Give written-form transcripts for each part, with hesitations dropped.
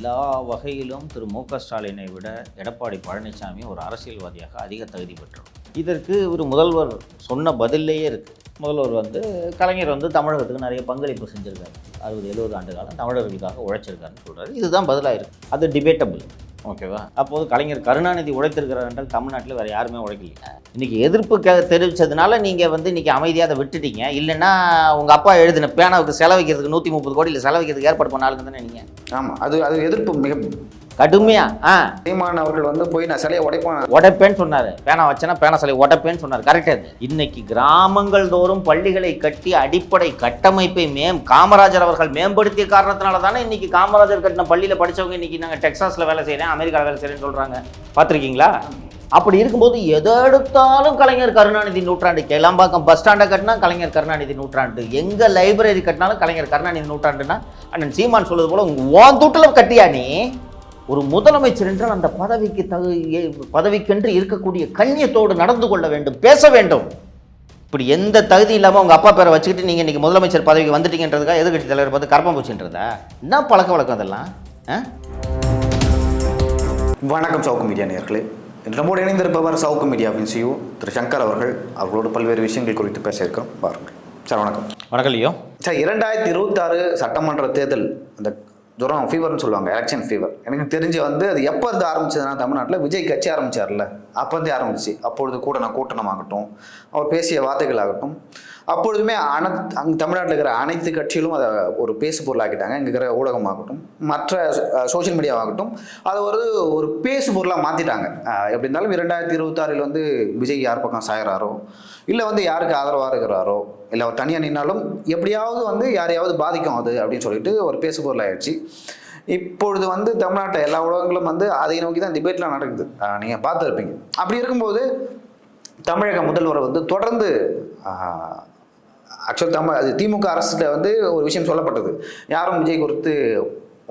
எல்லா வகையிலும் திரு மு.க. ஸ்டாலினை விட எடப்பாடி பழனிசாமி ஒரு அரசியல்வாதியாக அதிக தகுதி பெற்றவர். இதற்கு ஒரு முதல்வர் சொன்ன பதிலேயே இருக்குது. முதல்வர் கலைஞர் தமிழகத்துக்கு நிறைய பங்களிப்பு செஞ்சுருக்காரு. 60-70 ஆண்டு காலம் தமிழர்களுக்காக உழைச்சிருக்காருன்னு சொல்கிறாரு. இதுதான் பதிலாக இருக்குது. அது டிபேட்டபிள். ஓகேவா? அப்போது கலைஞர் கருணாநிதி உழைத்திருக்கிறார் என்றால் தமிழ்நாட்டில் வேறு யாருமே உழைக்கலைங்க. இன்றைக்கி எதிர்ப்பு தெரிவித்ததுனால நீங்கள் இன்றைக்கி அமைதியாக அதை விட்டுட்டீங்க. இல்லைன்னா உங்கள் அப்பா எழுதின பேனாவுக்கு செலவைக்கிறதுக்கு 130 கோடியில் செலவைக்கிறதுக்கு ஏற்பாடு பண்ணாலுங்க தானே நீங்கள். ஆமாம், அது எதிர்ப்பு மிக கடுமையாக. சீமான் அவர்கள் போய் நான் சிலையை உடைப்பேன்னு சொன்னார். பேனா வச்சேன்னா பேனா சிலை உடைப்பேன்னு சொன்னார். கரெக்டாக அது. இன்னைக்கு கிராமங்கள் தோறும் பள்ளிகளை கட்டி அடிப்படை கட்டமைப்பை காமராஜர் அவர்கள் மேம்படுத்திய காரணத்தினால தானே இன்னைக்கு காமராஜர் கட்டின பள்ளியில் படித்தவங்க இன்னைக்கு நாங்கள் டெக்சாஸில் வேலை செய்கிறேன், அமெரிக்காவில் வேலை செய்கிறேன்னு சொல்கிறாங்க. பார்த்துருக்கீங்களா? அப்படி இருக்கும்போது எதை எடுத்தாலும் கலைஞர் கருணாநிதி நூற்றாண்டு. கேளாம்பாக்கம் பஸ் ஸ்டாண்டை கட்டினா கலைஞர் கருணாநிதி நூற்றாண்டு, எங்கே லைப்ரரி கட்டினாலும் கலைஞர் கருணாநிதி நூற்றாண்டுன்னா அண்ணன் சீமான் சொல்வது போல உன் தூட்டில் கட்டியா நீ? ஒரு முதலமைச்சர் என்றால் அந்த பதவிக்கென்று இருக்கக்கூடிய கண்ணியத்தோடு நடந்து கொள்ள வேண்டும், பேச வேண்டும். இப்படி எந்த தகுதி இல்லாமல் உங்கள் அப்பா பேரை வச்சுக்கிட்டு நீங்கள் இன்றைக்கி முதலமைச்சர் பதவிக்கு வந்துட்டீங்கன்றதுக்காக எதிர்கட்சி தலைவர் பார்த்து கர்ப்பம் பூச்சின்றதா? என்ன பழக்க வழக்கம் அதெல்லாம்? வணக்கம் சவுக்கு மீடியா நேயர்களே. நம்மோடு இணைந்திருப்பவர் சவுக்கு மீடியாவின் சிஇஓ திரு சங்கர் அவர்களோடு பல்வேறு விஷயங்கள் குறித்து பேச இருக்கோம். பாருங்கள் சார். வணக்கம். வணக்கம் லியோ. சார், 2026 சட்டமன்ற தேர்தல், அந்த ஜுரம் ஃபீவர்னு சொல்லுவாங்க, எலெக்ஷன் ஃபீவர். எனக்கு தெரிஞ்சு அது எப்போ ஆரம்பிச்சதுன்னா, தமிழ்நாட்டில் விஜய் கட்சி ஆரம்பித்தார்ல, அப்போதே ஆரம்பிச்சு. அப்பொழுது கூட்டணமாகட்டும், அவர் பேசிய வார்த்தைகள் ஆகட்டும், அப்பொழுதுமே அங்கே தமிழ்நாட்டில் இருக்கிற அனைத்து கட்சிகளும் அதை ஒரு பேசு பொருளாக்கிட்டாங்க. இங்கே இருக்கிற ஊடகமாகட்டும், மற்ற சோஷியல் மீடியாவாகட்டும், அதை ஒரு பேசு பொருளாக மாற்றிட்டாங்க. எப்படி இருந்தாலும் 2026 விஜய் யார் பக்கம் சாயிறாரோ, இல்லை யாருக்கு ஆதரவாக இருக்கிறாரோ, இல்லை அவர் தனியாக நின்னாலும் எப்படியாவது யாரையாவது பாதிக்கும் அது அப்படின்னு சொல்லிட்டு ஒரு பேசு பொருளாகிடுச்சு. இப்பொழுது தமிழ்நாட்டில் எல்லா ஊடகங்களும் அதை நோக்கி தான் டிபேட்லாம் நடக்குது. நீங்கள் பார்த்துருப்பீங்க. அப்படி இருக்கும்போது தமிழக முதல்வர் தொடர்ந்து ஆக்சுவல் திமுக அரசில் ஒரு விஷயம் சொல்லப்பட்டது, யாரும் விஜய் குறித்து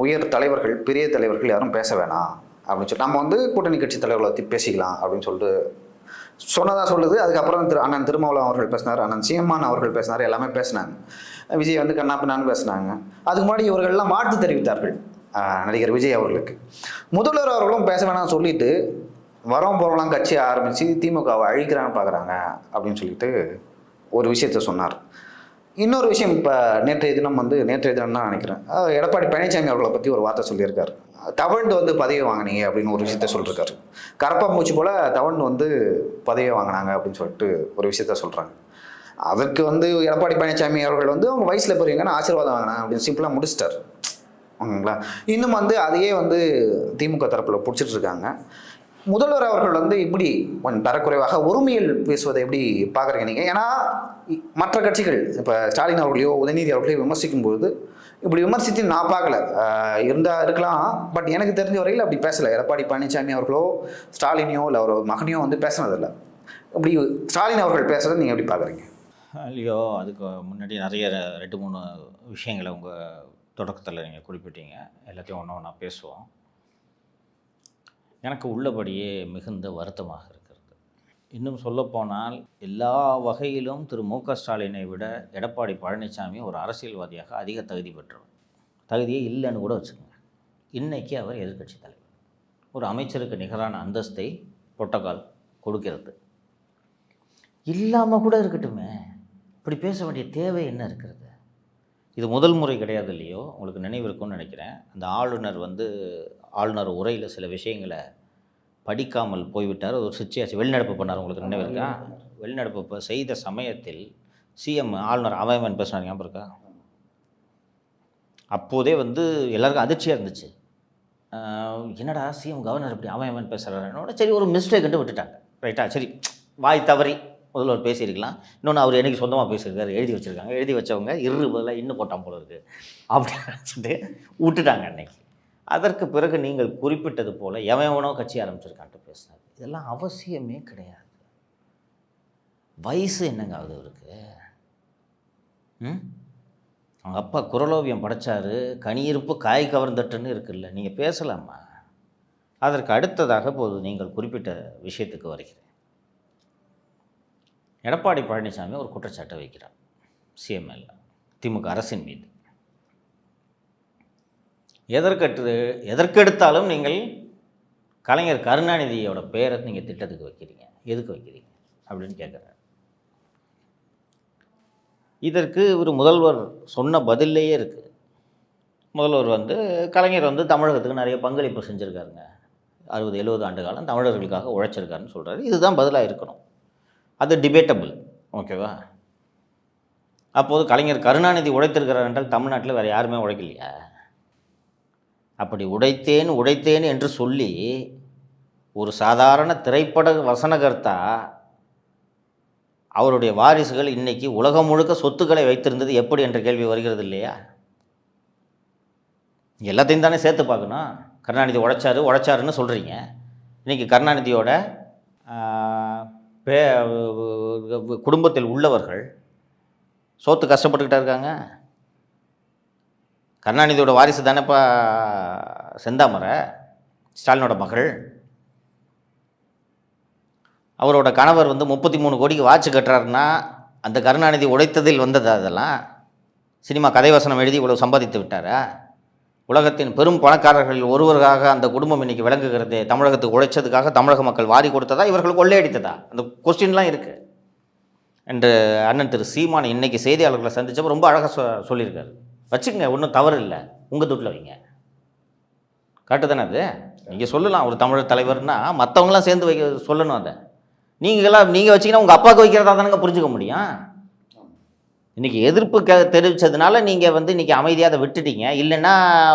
உயர் தலைவர்கள், பெரிய தலைவர்கள் யாரும் பேச வேணாம் அப்படின்னு சொல்லி, நம்ம கூட்டணி கட்சி தலைவர்களை பற்றி பேசிக்கலாம் அப்படின்னு சொல்லிட்டு சொன்னதாக சொல்லுது. அதுக்கப்புறம் அண்ணன் திருமாவளவன் அவர்கள் பேசினார், அண்ணன் சீமான் அவர்கள் பேசினார், எல்லாமே பேசினாங்க. விஜய் கண்ணாப்பின்னான்னு பேசினாங்க. அதுக்கு முன்னாடி இவர்கள்லாம் வாழ்த்து தெரிவித்தார்கள் நடிகர் விஜய் அவர்களுக்கு. முதல்வர் அவர்களும் பேச வேணாம்னு சொல்லிட்டு வரவும் போகிறவங்களாம் கட்சியை ஆரம்பித்து திமுகவை அழிக்கிறான்னு பார்க்குறாங்க அப்படின்னு சொல்லிட்டு ஒரு விஷயத்த சொன்னார். இன்னொரு விஷயம், இப்போ நேற்றைய தினம் தான் நினைக்கிறேன், எடப்பாடி பழனிசாமி அவர்களை பற்றி ஒரு வார்த்தை சொல்லியிருக்காரு. தவழ்ந்து பதவி வாங்கினீங்க அப்படின்னு ஒரு விஷயத்த சொல்லியிருக்காரு. கரப்பாம்பூச்சி போல் தவழ்ந்து பதவி வாங்கினாங்க அப்படின்னு சொல்லிட்டு ஒரு விஷயத்த சொல்கிறாங்க. அதற்கு எடப்பாடி பழனிசாமி அவர்கள் அவங்க வயசில் பெரியவங்கன்னா ஆசீர்வாதம் வாங்கினாங்க அப்படின்னு சிம்பிளாக முடிச்சிட்டார். ஓகேங்களா? இன்னும் அதையே திமுக தரப்பில் பிடிச்சிட்டு இருக்காங்க. முதல்வர் அவர்கள் இப்படி கொஞ்சம் தரக்குறைவாக ஒருமையில் பேசுவதை எப்படி பார்க்குறீங்க நீங்கள்? ஏன்னா மற்ற கட்சிகள் இப்போ ஸ்டாலின் அவர்களையோ உதயநிதி அவர்களையோ விமர்சிக்கும்போது இப்படி விமர்சித்து நான் பார்க்கல, இருக்கலாம். பட் எனக்கு தெரிஞ்ச வரையில் அப்படி பேசலை. எடப்பாடி பழனிசாமி அவர்களோ ஸ்டாலினையோ இல்லை அவர் மகனையோ பேசினதில்லை. இப்படி ஸ்டாலின் அவர்கள் பேசுகிறத நீங்கள் எப்படி பார்க்குறீங்க? இல்லையோ, அதுக்கு முன்னாடி நிறைய 2-3 விஷயங்களை உங்கள் தொடக்கத்தில் நீங்கள் குறிப்பிட்டீங்க. எல்லாத்தையும் ஒன்றா பேசுவோம். எனக்கு உள்ளபடியே மிகுந்த வருத்தமாக இருக்கிறது. இன்னும் சொல்லப்போனால் எல்லா வகையிலும் திரு மு.க. ஸ்டாலினை விட எடப்பாடி பழனிசாமி ஒரு அரசியல்வாதியாக அதிக தகுதி பெற்றவர். தகுதியே இல்லைன்னு கூட வச்சுக்கோங்க. இன்றைக்கி அவர் எதிர்க்கட்சி தலைவர். ஒரு அமைச்சருக்கு நிகரான அந்தஸ்தை புரோட்டோகால் கொடுக்கிறது. இல்லாமல் கூட இருக்கட்டுமே, இப்படி பேச வேண்டிய தேவை என்ன இருக்கிறது? இது முதல் முறை கிடையாது இல்லையோ, உங்களுக்கு நினைவு இருக்கும்னு நினைக்கிறேன். அந்த ஆளுநர் உரையில் சில விஷயங்களை படிக்காமல் போய்விட்டார். ஒரு சிச்சியாச்சு வெளிநடப்பு பண்ணார். உங்களுக்கு நினைவு இருக்கா? வெளிநடப்பு செய்த சமயத்தில் சிஎம் ஆளுநர் அவன் பேசினார், ஞாபகம் இருக்கா? அப்போதே எல்லாருக்கும் அதிர்ச்சியாக இருந்துச்சு. என்னடா சிஎம் கவர்னர் இப்படி அவன் பேசுகிறாரு? சரி, ஒரு மிஸ்டேக்குன்ட்டு விட்டுட்டாங்க. ரைட்டா? சரி, வாய் தவறி முதல்வர் பேசியிருக்கலாம். இன்னொன்று, அவர் எனக்கு சொந்தமாக பேசியிருக்காரு, எழுதி வச்சுருக்காங்க. எழுதி வச்சவங்க பதிலாக இன்னும் போட்டான் போல இருக்குது அப்படின்னு நினச்சிட்டு விட்டுட்டாங்க அன்னைக்கு. அதற்கு பிறகு நீங்கள் குறிப்பிட்டது போல் எவனோ கட்சி ஆரம்பிச்சிருக்கான்ட்டு பேசினார். இதெல்லாம் அவசியமே கிடையாது. வயசு என்னங்க ஆகுது அவருக்கு? அவங்க அப்பா குரலோவியம் படைச்சார், கனியிருப்பு காய் கவர்ந்தட்டுன்னு இருக்குல்ல, நீங்கள் பேசலாமா? அதற்கு அடுத்ததாக போது நீங்கள் குறிப்பிட்ட விஷயத்துக்கு வருகிறேன். எடப்பாடி பழனிசாமி ஒரு குற்றச்சாட்டை வைக்கிறார் சிஎம்எல், திமுக அரசின் மீது. எதற்கெடுத்தாலும் நீங்கள் கலைஞர் கருணாநிதியோட பேரை நீங்கள் திட்டத்துக்கு வைக்கிறீங்க, எதுக்கு வைக்கிறீங்க அப்படின்னு கேட்குறாரு. இதற்கு ஒரு முதல்வர் சொன்ன பதிலேயே இருக்குது. முதல்வர் கலைஞர் தமிழகத்துக்கு நிறைய பங்களிப்பு செஞ்சுருக்காருங்க, 60-70 ஆண்டு காலம் தமிழர்களுக்காக உழைச்சிருக்காருன்னு சொல்கிறாரு. இதுதான் பதிலாக இருக்கணும். அது டிபேட்டபிள், ஓகேவா? அப்போது கலைஞர் கருணாநிதி உழைத்திருக்கிறார் என்றால் தமிழ்நாட்டில் வேறு யாருமே உழைக்கலையா? அப்படி உடைத்தேன் என்று சொல்லி ஒரு சாதாரண திரைப்பட வசனகர்த்தா அவருடைய வாரிசுகள் இன்னைக்கு உலகம் முழுக்க சொத்துக்களை வைத்திருந்தது எப்படி என்ற கேள்வி வருகிறது இல்லையா? எல்லாத்தையும் தானே சேர்த்து பார்க்கணும். கருணாநிதி உழைச்சாருன்னு சொல்கிறீங்க. இன்றைக்கி கருணாநிதியோட குடும்பத்தில் உள்ளவர்கள் சோத்து கஷ்டப்பட்டுக்கிட்டே இருக்காங்க. கருணாநிதியோட வாரிசு தானேப்பா செந்தாமரை, ஸ்டாலினோட மகள். அவரோட கணவர் 33 கோடிக்கு வாட்ச் கட்டுறாருன்னா அந்த கருணாநிதி உழைத்ததில் வந்தது. அதெல்லாம் சினிமா கதை வசனம் எழுதி இவ்வளோ சம்பாதித்து விட்டாரா? உலகத்தின் பெரும் பணக்காரர்களில் ஒருவராக அந்த குடும்பம் இன்றைக்கி விளங்குகிறது. தமிழகத்துக்கு உழைச்சதுக்காக தமிழக மக்கள் வாரி கொடுத்ததா, இவர்கள் கொள்ளையடித்ததா? அந்த கொஸ்டின்லாம் இருக்குது என்று அண்ணன் திரு சீமான் இன்றைக்கி செய்தியாளர்களை சந்தித்தப்போ ரொம்ப அழகாக சொல்லியிருக்காரு. வச்சுக்கங்க, ஒன்றும் தவறு இல்லை, உங்கள் துட்டில் வைங்க. கரெக்டு தானே அது? நீங்கள் சொல்லலாம் ஒரு தமிழர் தலைவர்னா மற்றவங்களாம் சேர்ந்து சொல்லணும். அதை நீங்கள் வச்சிங்கன்னா உங்கள் அப்பாவுக்கு வைக்கிறதா தானங்க புரிஞ்சுக்க முடியும். இன்றைக்கி எதிர்ப்பு தெரிவித்ததுனால நீங்கள் இன்றைக்கி அமைதியாக அதை விட்டுட்டீங்க. இல்லைன்னா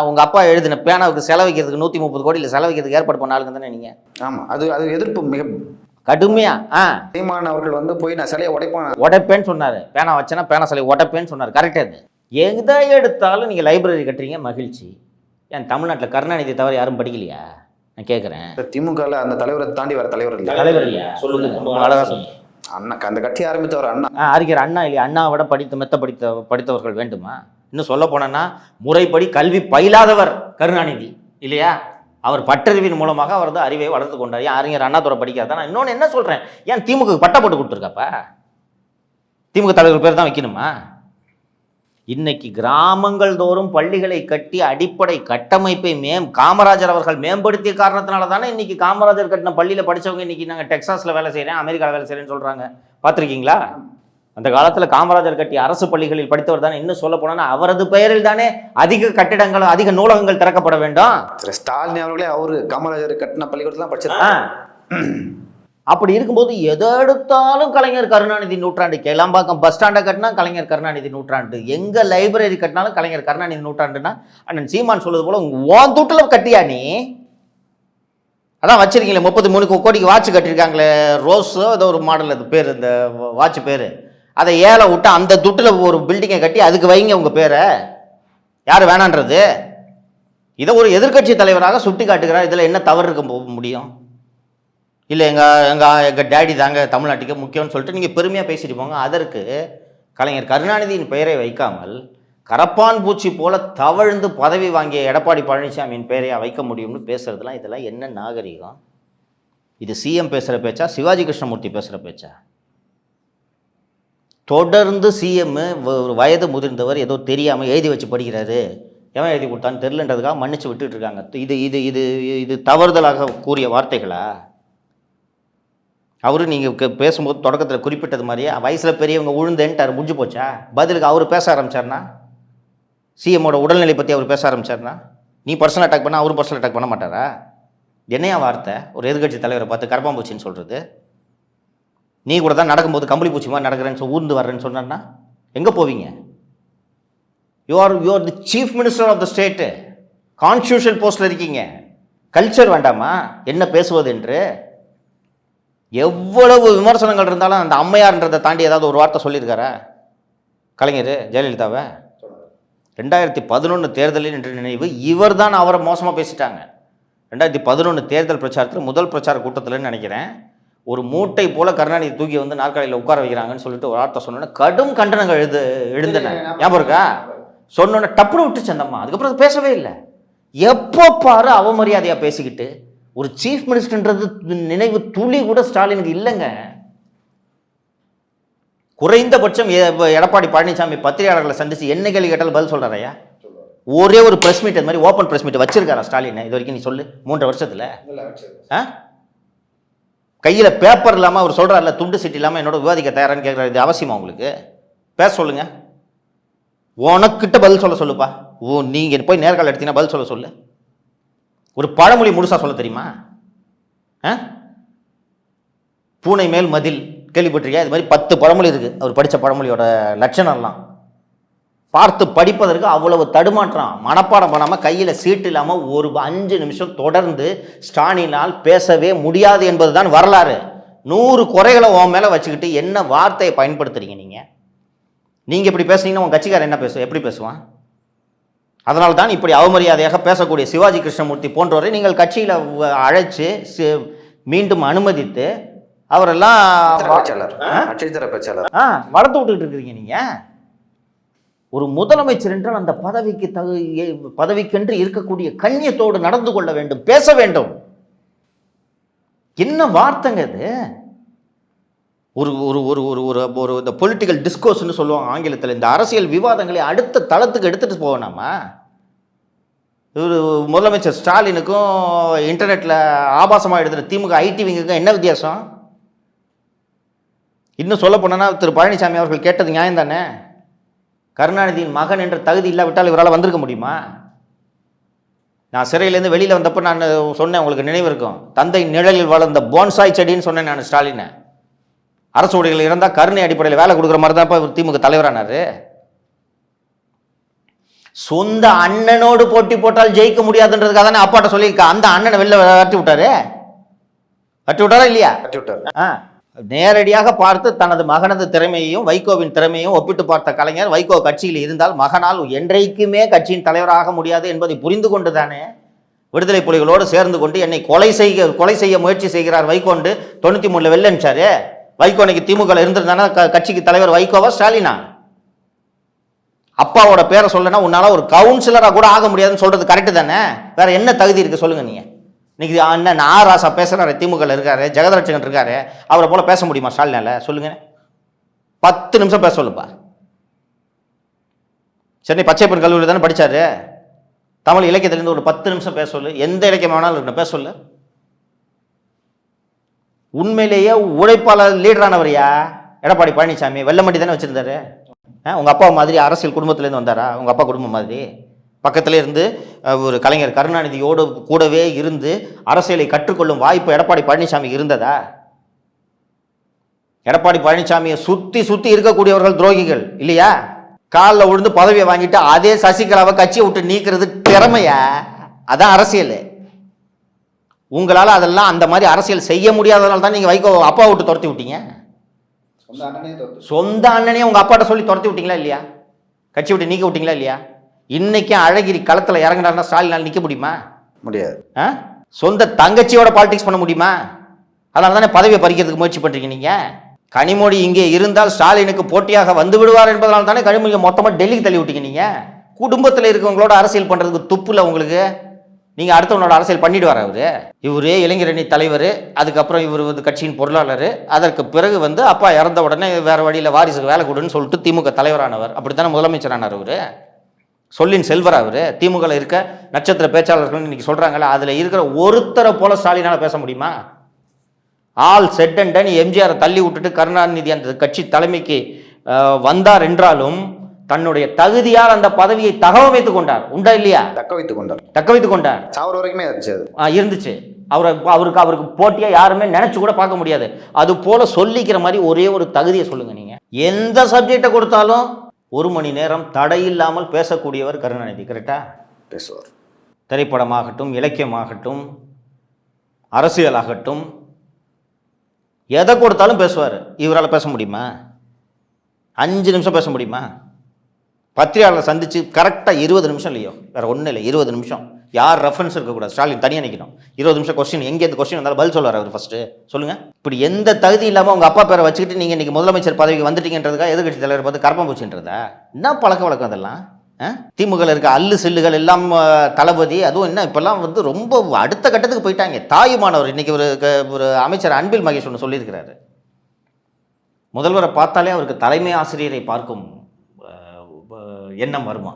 உங்கள் அப்பா எழுதின பேனாவுக்கு செலவைக்கிறதுக்கு 130 கோடியில் செலவைக்கிறதுக்கு ஏற்பாடு பண்ணாலுங்க தானே நீங்கள். ஆமாம், அது எதிர்ப்பு மிக கடுமையாக. சீமான் அவர்கள் போய் நான் சிலையை உடைப்பேன்னு சொன்னார். பேனா வச்சேன்னா பேனா சிலை உடைப்பேன்னு சொன்னார். கரெக்டாக அது. எதை எடுத்தாலும் நீங்கள் லைப்ரரி கட்டுறீங்க, மகிழ்ச்சி. ஏன் தமிழ்நாட்டில் கருணாநிதி தவிர யாரும் படிக்கலையா? நான் கேட்குறேன். திமுகவில் அந்த தலைவரை தாண்டி வேறு தலைவர் இல்லையா? சொல்லுங்க, அழகாக சொல்லுங்க. அண்ணா அந்த கட்சி ஆரம்பித்தவர் அண்ணா. அறிஞர் அண்ணா இல்லையா? அண்ணாவோட படித்தவர்கள் வேண்டுமா? இன்னும் சொல்ல போனோன்னா முறைப்படி கல்வி பயிலாதவர் கருணாநிதி இல்லையா? அவர் பட்டறிவின் மூலமாக அவர் அறிவை வளர்த்து கொண்டார். ஏன் அறிஞர் அண்ணாதுரை படிக்காத? நான் இன்னொன்று என்ன சொல்கிறேன், ஏன் திமுக பட்டா போட்டு கொடுத்துருக்காப்பா? திமுக தலைவர் பேர் தான் வைக்கணுமா? இன்னைக்கு கிராமங்கள் தோறும் பள்ளிகளை கட்டி அடிப்படை கட்டமைப்பை காமராஜர் அவர்கள் மேம்படுத்திய காரணத்தினால தானே இன்னைக்கு காமராஜர் கட்டின பள்ளியில் படித்தவங்க இன்னைக்கு நாங்கள் டெக்சாஸில் வேலை செய்கிறேன், அமெரிக்காவில் வேலை செய்கிறேன்னு சொல்கிறாங்க. பார்த்துருக்கீங்களா? அந்த காலத்தில் காமராஜர் கட்டிய அரசு பள்ளிகளில் படித்தவர் தானே. இன்னும் சொல்ல போனா அவரது பெயரில் தானே அதிக கட்டிடங்கள், அதிக நூலகங்கள் திறக்கப்பட வேண்டும். ஸ்டாலின் அவர்களே அவரு காமராஜர் கட்டின பள்ளிக்கூடத்தில் தான் படிச்சிருக்காங்க. அப்படி இருக்கும்போது எதை எடுத்தாலும் கலைஞர் கருணாநிதி நூற்றாண்டு. கேளாம்பாக்கம் பஸ் ஸ்டாண்டை கட்டினா கலைஞர் கருணாநிதி நூற்றாண்டு, எங்கே லைப்ரரி கட்டினாலும் கலைஞர் கருணாநிதி நூற்றாண்டுன்னா அண்ணன் சீமான் சொல்வது போல உன் தூட்டில் கட்டியா நீ? அதான் வச்சிருக்கீங்களே 33 கோடிக்கு வாட்ச் கட்டியிருக்காங்களே, ரோஸோ ஏதோ ஒரு மாடல், அது பேர், இந்த வாட்ச் பேர். அதை ஏழை விட்டு அந்த துட்டில் ஒரு பில்டிங்கை கட்டி அதுக்கு வைங்க உங்கள் பேரை. யார் வேணான்றது? இதை ஒரு எதிர்க்கட்சி தலைவராக சுட்டி காட்டுகிறார். இதில் என்ன தவறு இருக்க முடியும்? இல்லை எங்கள் டேடி தாங்க தமிழ்நாட்டுக்கு முக்கியம்னு சொல்லிட்டு நீங்கள் பெருமையாக பேசிட்டு போங்க. அதற்கு கலைஞர் கருணாநிதியின் பெயரை வைக்காமல் கரப்பான் பூச்சி போல தவழ்ந்து பதவி வாங்கிய எடப்பாடி பழனிசாமியின் பெயரையா வைக்க முடியும்னு பேசுறதுலாம் இதெல்லாம் என்ன நாகரிகம்? இது சிஎம் பேசுகிற பேச்சா, சிவாஜி கிருஷ்ணமூர்த்தி பேசுகிற பேச்சா? தொடர்ந்து சிஎம் ஒரு வயது முதிர்ந்தவர் ஏதோ தெரியாமல் எழுதி வச்சு படிக்கிறாரு, எவன் எழுதி கொடுத்தான்னு தெரிலன்றதுக்காக மன்னிச்சு விட்டுட்டு இருக்காங்க. இது இது இது இது தவறுதலாக கூறிய வார்த்தைகளா? அவரு நீங்கள் பேசும்போது தொடக்கத்தில் குறிப்பிட்டது மாதிரியே வயசில் பெரியவங்க உழுந்தேன்ட்டார், முடிஞ்சு போச்சா? பதிலுக்கு அவர் பேச ஆரம்பிச்சார்னா, சிஎம்மோட உடல்நிலை பற்றி அவர் பேச ஆரம்பிச்சார்னா, நீ பர்சனல் அட்டாக் பண்ணால் அவர் பர்சனல் அட்டாக் பண்ண மாட்டாரா? என்னையா வார்த்தை ஒரு எதிர்கட்சி தலைவரை பார்த்து கரப்பாம்பூச்சின்னு சொல்கிறது? நீ கூட தான் நடக்கும்போது கம்பளி பூச்சி மாதிரி நடக்கிறேன்னு ஊர்ந்து வர்றேன்னு சொன்னார்னா எங்கே போவீங்க? You are the chief minister of the state, constitution போஸ்டில் இருக்கீங்க. கல்ச்சர் வேண்டாமா என்ன பேசுவது என்று? எவ்வளவு விமர்சனங்கள் இருந்தாலும் அந்த அம்மையார்ன்றதை தாண்டி ஏதாவது ஒரு வார்த்தை சொல்லியிருக்காரா கலைஞர் ஜெயலலிதாவை? 2011 தேர்தலில் என்று நினைவு, இவர் தான் அவரை மோசமாக பேசிட்டாங்க. 2011 தேர்தல் பிரச்சாரத்தில் முதல் பிரச்சார கூட்டத்தில்னு நினைக்கிறேன், ஒரு மூட்டை போல கருணாநிதி தூக்கி நாற்காலியில் உட்கார வைக்கிறாங்கன்னு சொல்லிட்டு ஒரு வார்த்தை சொன்னோன்னே கடும் கண்டனங்கள் எழுந்தன. ஞாபகம் இருக்கா? சொன்னோன்னே டப்புனு விட்டுச்சு அந்த அம்மா. அதுக்கப்புறம் பேசவே இல்லை. எப்போ பாரு அவமரியாதையாக பேசிக்கிட்டு, ஒரு சீஃப் மினிஸ்டர்ன்றது நினைவு துளி கூட ஸ்டாலினுக்கு இல்லைங்க. குறைந்தபட்சம் எடப்பாடி பழனிசாமி பத்திரிகையாளர்களை சந்திச்சு என்ன கேள்வி கேட்டாலும் பதில் சொல்கிறாரையா? ஒரே ஒரு ப்ரெஸ் மீட், அது மாதிரி ஓப்பன் ப்ரெஸ் மீட் வச்சிருக்காரா ஸ்டாலின் இது வரைக்கும்? நீ சொல்லு, 3 வருஷத்துல கையில் பேப்பர் இல்லாமல் அவர் சொல்கிறார்ல, துண்டு சீட்டு இல்லாமல் என்னோட விவாதிக்க தயாரான்னு கேட்குறாரு. இது அவசியமா உங்களுக்கு? பேச சொல்லுங்க, உனக்கிட்ட பதில் சொல்லுப்பா. நீங்கள் போய் நேர்காணல் எடுத்தீங்கன்னா பதில் சொல்லு. ஒரு பழமொழி முழுசா சொல்ல தெரியுமா? பூனை மேல் மதில் கேள்விப்பட்டிருக்கியா? இது மாதிரி 10 பழமொழி இருக்குது. அவர் படித்த பழமொழியோட லட்சணம்லாம் பார்த்து படிப்பதற்கு அவ்வளவு தடுமாற்றம். மனப்பாடம் பண்ணாமல் கையில் சீட்டு இல்லாமல் ஒரு 5 நிமிஷம் தொடர்ந்து ஸ்டாலினால் பேசவே முடியாது என்பது தான் வரலாறு. 100 குறைகளை உன் மேலே வச்சுக்கிட்டு என்ன வார்த்தையை பயன்படுத்துறீங்க நீங்கள் இப்படி பேசுனீங்கன்னா உங்கள் கட்சிக்காரர் என்ன எப்படி பேசுவான்? அதனால தான் இப்படி அவமரியாதையாக பேசக்கூடிய சிவாஜி கிருஷ்ணமூர்த்தி போன்றவரை நீங்கள் கட்சியில் அழைச்சு மீண்டும் அனுமதித்து அவரெல்லாம் வளர்த்து விட்டுக்கிட்டு இருக்கிறீங்க. நீங்கள் ஒரு முதலமைச்சர் என்றால் அந்த பதவிக்கென்று இருக்கக்கூடிய கண்ணியத்தோடு நடந்து கொள்ள வேண்டும், பேச வேண்டும். என்ன வார்த்தைங்க இது? ஒரு ஒரு ஒரு ஒரு ஒரு இந்த பொலிட்டிக்கல் டிஸ்கோர்ஸ்னு சொல்லுவாங்க ஆங்கிலத்தில். இந்த அரசியல் விவாதங்களை அடுத்த தளத்துக்கு எடுத்துட்டு போவேனாமா? ஒரு முதலமைச்சர் ஸ்டாலினுக்கும் இன்டர்நெட்டில் ஆபாசமாக எழுதுகிற திமுக ஐடி விங்குக்கும் என்ன வித்தியாசம்? இன்னும் சொல்ல போனா திரு பழனிசாமி அவர்கள் கேட்டது நியாயம் தானே? கருணாநிதியின் மகன் என்ற தகுதி இல்லாவிட்டால் இவரால் வந்திருக்க முடியுமா? நான் சிறையிலேருந்து வெளியில் வந்தப்போ நான் சொன்னேன், உங்களுக்கு நினைவு இருக்கும், தந்தை நிழலில் வளர்ந்த போன்சாய் செடின்னு சொன்னேன் நான் ஸ்டாலினை. அரசு ஊழியர்கள் இருந்தால் கருணை அடிப்படையில் வேலை கொடுக்குற மாதிரி தான் இப்போ திமுக தலைவரானாரு. சொந்த அண்ணனோடு போட்டி போட்டால் ஜெயிக்க முடியாதுன்றதுக்காக தானே அப்பாட்ட சொல்லியிருக்கா. அந்த அண்ணனை வெளில வட்டி விட்டாரா இல்லையா? நேரடியாக பார்த்து தனது மகனது திறமையையும் வைகோவின் திறமையையும் ஒப்பிட்டு பார்த்த கலைஞர் வைகோ கட்சியில் இருந்தால் மகனால் என்றைக்குமே கட்சியின் தலைவராக முடியாது என்பதை புரிந்து கொண்டு தானே விடுதலை புலிகளோடு சேர்ந்து கொண்டு என்னை கொலை செய்ய முயற்சி செய்கிறார் வைகோண்டு 93 வெளில அனுப்பிச்சாரு. வைகோ இன்னைக்கு திமுக இருந்திருந்தானா கட்சிக்கு தலைவர் வைகோவா ஸ்டாலினா? அப்பாவோட பேரை சொல்லனா உன்னால ஒரு கவுன்சிலரா கூட ஆக முடியாதுன்னு சொல்றது கரெக்டு தானே? வேற என்ன தகுதி இருக்கு சொல்லுங்க நீங்க? இன்னைக்கு அண்ணன் ராசா பேசுறாரு, திமுக இருக்காரு, ஜெகதரட்சகன் இருக்காரு, அவரை போல பேச முடியுமா ஸ்டாலினால? சொல்லுங்க. 10 நிமிஷம் பேச சொல்லுப்பா. சென்னை பச்சைப்பன் கல்லூரியில் தானே படிச்சாரு. தமிழ் இலக்கியத்திலிருந்து ஒரு 10 நிமிஷம் பேச சொல்லு. எந்த இலக்கியம் வேணாலும் இருக்கணும், பேச சொல்லு. உண்மையிலேயே உழைப்பாளர் லீடரானவரையா எடப்பாடி பழனிசாமி? வெள்ளமண்டி தானே வச்சிருந்தாரு. உங்க அப்பா மாதிரி அரசியல் குடும்பத்திலேருந்து வந்தாரா? உங்க அப்பா குடும்பம் மாதிரி பக்கத்தில் இருந்து ஒரு கலைஞர் கருணாநிதியோடு கூடவே இருந்து அரசியலை கற்றுக்கொள்ளும் வாய்ப்பு எடப்பாடி பழனிசாமி இருந்ததா? எடப்பாடி பழனிசாமியை சுத்தி இருக்கக்கூடியவர்கள் துரோகிகள் இல்லையா? காலில் விழுந்து பதவியை வாங்கிட்டு அதே சசிகலாவை கட்சியை விட்டு நீக்கிறது திறமையா? அதான் அரசியல். உங்களால் அதெல்லாம் அந்த மாதிரி அரசியல் செய்ய முடியாதனால தான் நீங்கள் வைகோ அப்பா விட்டு துரத்தி விட்டீங்க. சொந்த அண்ணனே உங்கள் அப்பாட்ட சொல்லி துரத்தி விட்டீங்களா இல்லையா? கட்சி விட்டு நீக்க விட்டீங்களா இல்லையா? இன்னைக்கு அழகிரி களத்தில் இறங்கினார்னா ஸ்டாலினால் நிற்க முடியுமா? முடியாது. சொந்த தங்கச்சியோட பாலிடிக்ஸ் பண்ண முடியுமா? அதனால தானே பதவியை பறிக்கிறதுக்கு முயற்சி பண்ணுறீங்க நீங்கள். கனிமொழி இங்கே இருந்தால் ஸ்டாலினுக்கு போட்டியாக வந்து விடுவார் என்பதனால தானே கனிமொழியை மொத்தமாக டெல்லிக்கு தள்ளி விட்டீங்க. நீங்கள் குடும்பத்தில் இருக்கவங்களோட அரசியல் பண்ணுறதுக்கு துப்புல உங்களுக்கு. நீங்கள் அடுத்தவனோட அரசியல் பண்ணிடுவார் அவரு. இவரே இளைஞரணி தலைவர், அதுக்கப்புறம் இவர் கட்சியின் பொருளாளர், அதற்கு பிறகு அப்பா இறந்த உடனே வேறு வழியில் வாரிசுக்கு வேலை கொடுன்னு சொல்லிட்டு திமுக தலைவரானவர். அப்படித்தானே முதலமைச்சரானார் அவர். சொல்லின் செல்வர் அவர். திமுகவில் இருக்க நட்சத்திர பேச்சாளர்கள் இன்னைக்கு சொல்கிறாங்களே, அதில் இருக்கிற ஒருத்தரை போல ஸ்டாலினால் பேச முடியுமா? ஆல் செட் அண்ட் டன் எம்ஜிஆரை தள்ளி விட்டுட்டு கருணாநிதி அந்த கட்சி தலைமைக்கு வந்தார் என்றாலும் தன்னுடைய தகுதியால் அந்த பதவியை தகவமைத்துக் கொண்டார். உண்டா இல்லையா? தக்க வைத்துக் கொண்டார். சாவர வரைக்குமே இருந்துச்சு. அவருக்கு போட்டியா யாருமே நினைச்சு கூட பார்க்க முடியாது. அது போல சொல்லிக்கிற மாதிரி ஒரே ஒரு தகுதியை சொல்லுங்க. நீங்க எந்த சப்ஜெக்டை கொடுத்தாலும் 1 மணி நேரம் தடையில்லாமல் பேசக்கூடியவர் கருணாநிதி. கரெக்டா? பேசுவார். திரைப்படமாகட்டும், இலக்கியமாகட்டும், அரசியலாகட்டும், எதை கொடுத்தாலும் பேசுவார். இவரால் பேச முடியுமா? 5 நிமிஷம் பேச முடியுமா? பத்திரிகையாளரை சந்திச்சு கரெக்டாக 20 நிமிஷம் இல்லையோ, வேற ஒன்றும் இல்லை, 20 நிமிஷம். யார் ரெஃபரன்ஸ் இருக்கக்கூடாது. ஸ்டாலின் தனியாக நிற்கணும். 20 நிமிஷம் கொஸ்டின், எங்கேருந்து கொஸ்டின் வந்தாலும் பதில் சொல்லுவார் அவர். ஃபர்ஸ்ட் சொல்லுங்க. இப்படி எந்த தகுதி இல்லாமல் உங்கள் அப்பா பேரை வச்சுக்கிட்டு நீங்கள் இன்னைக்கு முதலமைச்சர் பதவிக்கு வந்துட்டீங்கன்றதுக்காக எதிர்கட்சி தலைவர் பார்த்து கரப்பாம்பூச்சின்றதா? என்ன பழக்க வழக்கம் அதெல்லாம்? திமுகவில் இருக்க அல்லு செல்லுகள் எல்லாம் தளபதி, அதுவும் என்ன இப்பெல்லாம் ரொம்ப அடுத்த கட்டத்துக்கு போயிட்டாங்க. தாயுமானவர். இன்னைக்கு ஒரு அமைச்சர் அன்பில் மகேஷ் ஒன்று சொல்லியிருக்கிறாரு, முதல்வரை பார்த்தாலே அவருக்கு தலைமை ஆசிரியரை பார்க்கும் எண்ணம் வருமா?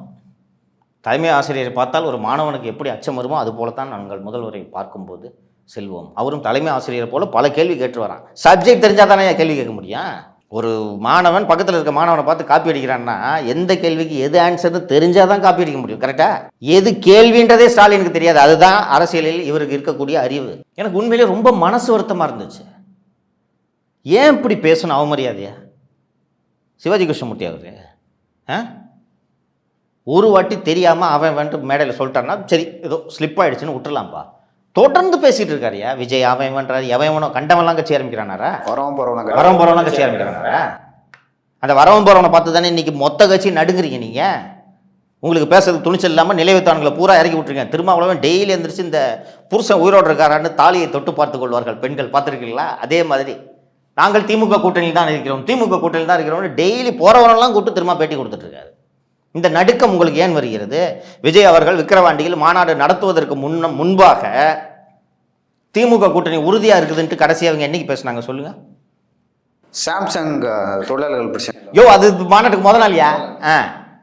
தலைமை ஆசிரியரை பார்த்தால் ஒரு மாணவனுக்கு எப்படி அச்சம் வருமோ அது போலத்தான் நாங்கள் முதல்வரை பார்க்கும்போது செல்வோம். அவரும் தலைமை ஆசிரியர் போல பல கேள்வி கேட்டு வரான். சப்ஜெக்ட் தெரிஞ்சால் தானே கேள்வி கேட்க முடியும். ஒரு மாணவன் பக்கத்தில் இருக்க மாணவனை பார்த்து காப்பி அடிக்கிறான்னா எந்த கேள்விக்கு எது ஆன்சர்னு தெரிஞ்சால் தான் காப்பி அடிக்க முடியும். கரெக்டாக எது கேள்வின்றதே ஸ்டாலினுக்கு தெரியாது. அதுதான் அரசியலில் இவருக்கு இருக்கக்கூடிய அறிவு. எனக்கு உண்மையிலே ரொம்ப மனசு வருத்தமாக இருந்துச்சு. ஏன் இப்படி பேசணும் அவமரியாதையா சிவாஜி கிருஷ்ணமூர்த்தி அவர் ஒரு வாட்டி தெரியாமல் அவன் வந்துட்டு மேடையில் சொல்லிட்டான்னா சரி ஏதோ ஸ்லிப் ஆகிடுச்சுன்னு விட்டுலாம்ப்பா. தொடர்ந்து பேசிகிட்டு இருக்காருயா விஜய். அவன் பண்ணுறாரு எவனோ கண்டவன்லாம் கட்சி ஆரம்பிக்கிறானாரா? வரவன் போகிறவனா கட்சி ஆரம்பிக்கிறானாரா? அந்த வரவன் போகிறவனை பார்த்து தானே இன்றைக்கி மொத்த கட்சி நடுங்குறீங்க நீங்கள். உங்களுக்கு பேசுறது துணிச்சல் இல்லாமல் நிலைவுத்தான்களை பூரா இறக்கி விட்டுருங்க. திருமாவளவன் டெய்லி எழுந்திரிச்சு இந்த புருஷன் உயிரோடு இருக்காரான்னு தாலியை தொட்டு பார்த்து கொள்வார்கள் பெண்கள். பார்த்துருக்கீங்களா? அதே மாதிரி நாங்கள் திமுக கூட்டணியில் தான் இருக்கிறோம் டெய்லி போகிறவரெல்லாம் கூப்பிட்டு திரும்ப பேட்டி கொடுத்துட்ருக்காரு. இந்த நடுக்கம் உங்களுக்கு ஏன் வருகிறது? விஜய் அவர்கள் விக்கிரவாண்டியில் மாநாடு நடத்துவதற்கு முன்பாக திமுக கூட்டணி உறுதியாக இருக்குதுன்ட்டு கடைசியாக அவங்க என்னைக்கு பேசுனாங்க சொல்லுங்க? சாம்சங் தொழிலாளர்கள் பிரச்சனை அது மாநாட்டுக்கு முதல் நாள்யா?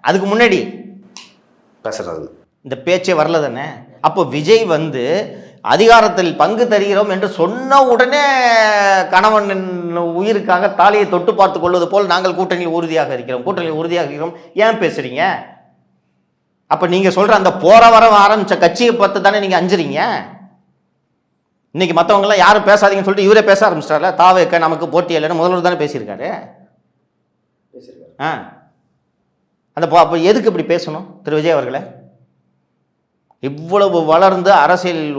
அதுக்கு முன்னாடி பேசுறது இந்த பேச்சே வரல தானே. அப்போ விஜய் அதிகாரத்தில் பங்கு தருகிறோம் என்று சொன்ன உடனே கணவனின் உயிருக்காக தாலியை தொட்டு பார்த்து கொள்வது போல் நாங்கள் கூட்டணியில் உறுதியாக இருக்கிறோம் ஏன் பேசுறீங்க? அப்ப நீங்க சொல்ற அந்த போற வர ஆரம்பிச்ச கட்சியை பார்த்து தானே நீங்க அஞ்சுறீங்க. இன்னைக்கு மற்றவங்க எல்லாம் யாரும் பேசாதீங்கன்னு சொல்லிட்டு இவரே பேச ஆரம்பிச்சிட்டார்ல. தாவேக்க நமக்கு போட்டி இல்லைன்னு முதல்வர் தானே பேசியிருக்காரு. அந்த அப்போ எதுக்கு இப்படி பேசணும் திரு விஜய் அவர்களே? இவ்வளவு வளர்ந்து அரசியலில்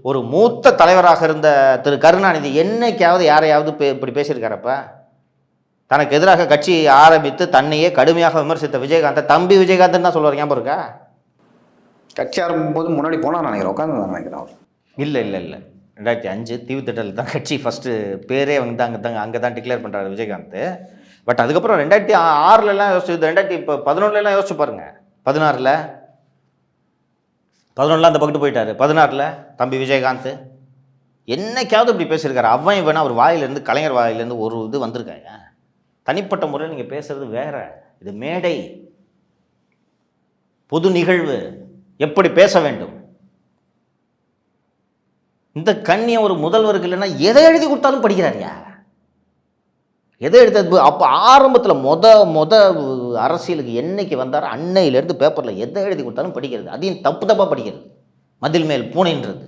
ஒரு மூத்த தலைவராக இருந்த திரு கருணாநிதி என்னைக்காவது யாரையாவது இப்படி பேசியிருக்காரப்ப? தனக்கு எதிராக கட்சி ஆரம்பித்து தன்னையே கடுமையாக விமர்சித்த விஜயகாந்தை தம்பி விஜயகாந்த் தான் சொல்லுவார். ஞாபகம் இருக்கா? கட்சி ஆரம்பிக்கும் போது முன்னாடி போனால் நினைக்கிறேன், உட்காந்து நினைக்கிறேன். இல்லை 2005 தீவுத்திட்டல் தான் கட்சி ஃபஸ்ட்டு பேரே அங்கே தான் டிக்ளேர் பண்ணுறாரு விஜயகாந்த். பட் அதுக்கப்புறம் 2006 யோசிச்சு 2011 யோசிச்சு பாருங்க. 16 அந்த பக்கத்து போயிட்டாரு. 16 தம்பி விஜயகாந்த் என்னைக்காவது இப்படி பேசியிருக்காரு? அவன் வேணா அவர் வாயிலிருந்து கலைஞர் வாயிலிருந்து ஒரு இது வந்திருக்காங்க. தனிப்பட்ட முறையில் நீங்கள் பேசுறது வேற. இது மேடை, பொது நிகழ்வு, எப்படி பேச வேண்டும். இந்த கண்ணியம் ஒரு முதல்வருக்கு இல்லைன்னா எதை எழுதி கொடுத்தாலும் படிக்கிறாரியா? எதை எடுத்தது? அப்போ ஆரம்பத்தில் மொத அரசியலுக்கு என்னைக்கு வந்தார் அன்னையிலேருந்து பேப்பரில் எதை எழுதி கொடுத்தாலும் படிக்கிறது. அதையும் தப்பாக படிக்கிறது. மதில் மேல் பூனைன்றது.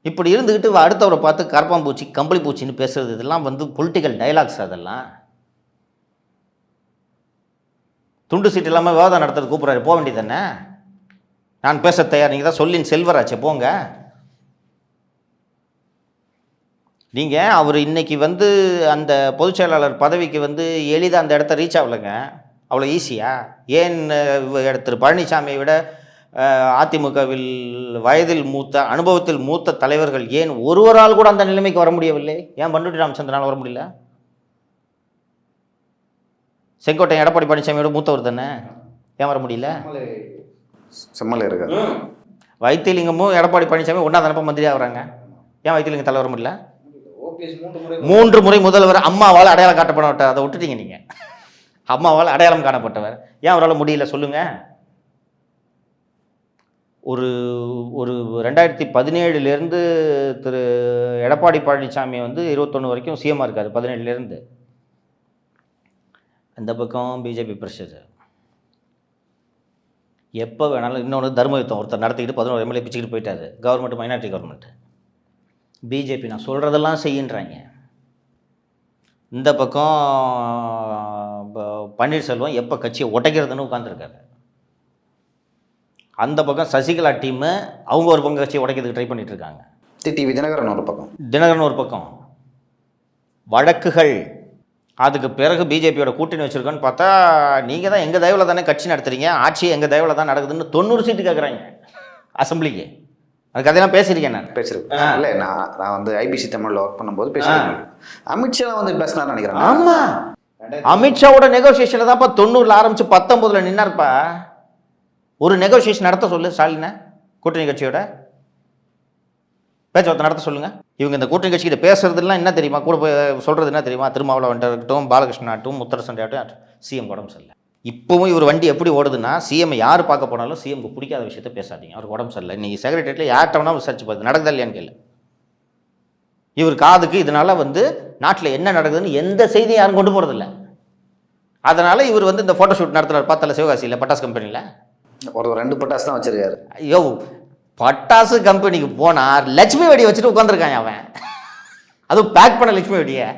இப்படி இருந்துக்கிட்டு அடுத்தவரை பார்த்து கரப்பாம்பூச்சி கம்பளி பூச்சின்னு பேசுறது இதெல்லாம் பொலிட்டிக்கல் டைலாக்ஸ். அதெல்லாம் துண்டு சீட்டு இல்லாமல் விவாதம் நடத்துறது கூப்பிட்றாரு, போக வேண்டியது தானே. நான் பேச தயார், நீங்கள் தான் சொல்லின் செல்வராச்சே, போங்க. நீங்கள் அவர் இன்னைக்கு அந்த பொதுச் செயலாளர் பதவிக்கு எளிதாக அந்த இடத்த ரீச் ஆகலைங்க. அவ்வளோ ஈஸியாக. ஏன் திரு பழனிசாமியை விட அதிமுகவில் வயதில் மூத்த அனுபவத்தில் மூத்த தலைவர்கள் ஏன் ஒருவரால் கூட அந்த நிலைமைக்கு வர முடியவில்லை? ஏன் பண்டுட்டி ராமச்சந்திரனால் வர முடியல? செங்கோட்டை எடப்பாடி பழனிசாமியோட மூத்தவர் தானே, ஏன் வர முடியல? செம்மலை இருக்காரு. வைத்தியலிங்கமும் எடப்பாடி பழனிசாமி ஒன்றா தானப்பா மந்திரி ஆகுறாங்க. ஏன் வைத்தியலிங்க தலை வர முடியல? 3 முறை முதல்வர். அம்மாவால் அடையாளம் காட்டப்பட்டவர். அதை விட்டுட்டீங்க நீங்கள். அம்மாவால் அடையாளம் காணப்பட்டவர். ஏன் அவரால் முடியல சொல்லுங்க? ஒரு 2017 திரு எடப்பாடி பழனிசாமி 21 வரைக்கும் சிஎம்மாக இருக்காரு. 17 அந்த பக்கம் பிஜேபி ப்ரெஷர். எப்போ வேணாலும் இன்னொன்று தர்ம யுத்தம் ஒருத்தர் நடத்திக்கிட்டு 11 எம்எல்ஏ பிச்சுக்கிட்டு போயிட்டாரு. Government minority government. பிஜேபி நான் சொல்கிறதெல்லாம் செய்யின்றாங்க. இந்த பக்கம் பன்னீர்செல்வம் எப்போ கட்சியை உடைக்கிறதுன்னு உட்காந்துருக்காரு. அந்த பக்கம் சசிகலா டீமு அவங்க ஒரு பக்கம் கட்சியை உடைக்கிறதுக்கு ட்ரை பண்ணிட்டு இருக்காங்க. டிடிவி தினகரன் ஒரு பக்கம் வழக்குகள். அதுக்கு பிறகு பிஜேபியோட கூட்டணி வச்சுருக்கோன்னு பார்த்தா நீங்கள் தான் எங்கள் தயவில் தானே கட்சி நடத்துறீங்க, ஆட்சி எங்கள் தயவில் தான் நடக்குதுன்னு 90 சீட்டு கேட்குறாங்க அசம்பிளிக்கு. அதுக்கு அதெல்லாம் பேசியிருக்கேன். நான் பேசியிருக்கேன். இல்லை, நான் ஐபிசி தமிழில் ஒர்க் பண்ணும்போது பேசியிருக்கேன். அமித்ஷா பேசினார்னு நினைக்கிறேன். ஆமாம், அமித்ஷாவோட நெகோசியேஷனில் தான்ப்பா 90 ஆரம்பித்து 19 நின்னார்ப்பா. ஒரு நெகோசியேஷன் நடத்த சொல்லு ஸ்டாலினை, கூட்டணி கட்சியோட பேச்சுவார்த்தை நடத்த சொல்லுங்க. இவங்க இந்த கூட்டணி கட்சிக்கிட்ட பேசுறதுலாம் என்ன தெரியுமா, கூட போய் சொல்கிறது என்ன தெரியுமா? திருமாவளவன் இருக்கட்டும், பாலகிருஷ்ணன் ஆகட்டும், முத்தரசன் ஆகட்டும், சிஎம் உடம்பு சரியில்லை. இப்போவும் இவர் வண்டி எப்படி ஓடுதுன்னா சிஎம் யார் பார்க்க போனாலும் சிஎம்க்கு பிடிக்காத விஷயத்த பேசாதீங்க, அவருக்கு உடம்பு சரியில்லை. இன்றைக்கி செக்ரட்டரியேட்டில் யார்கிட்ட வேணால் விசாரிச்சு பார்த்து நடக்குதா இல்லையான்னு கேள்வி. இவர் காதுக்கு இதனால் நாட்டில் என்ன நடக்குதுன்னு எந்த செய்தியும் யாரும் கொண்டு போகிறதில்ல. அதனால் இவர் இந்த ஃபோட்டோ ஷூட் நடத்துகிறார் பார்த்தல சிவகாசியில் பட்டாசு கம்பெனியில். ஒரு 2 பட்டாசு தான் வச்சிருக்காரு. ஐயோ, பட்டாசு கம்பெனிக்கு போனால் லட்சுமி வெடியை வச்சுட்டு உட்காந்துருக்கான் அவன். அதுவும் பேக் பண்ண லட்சுமி வெடியை.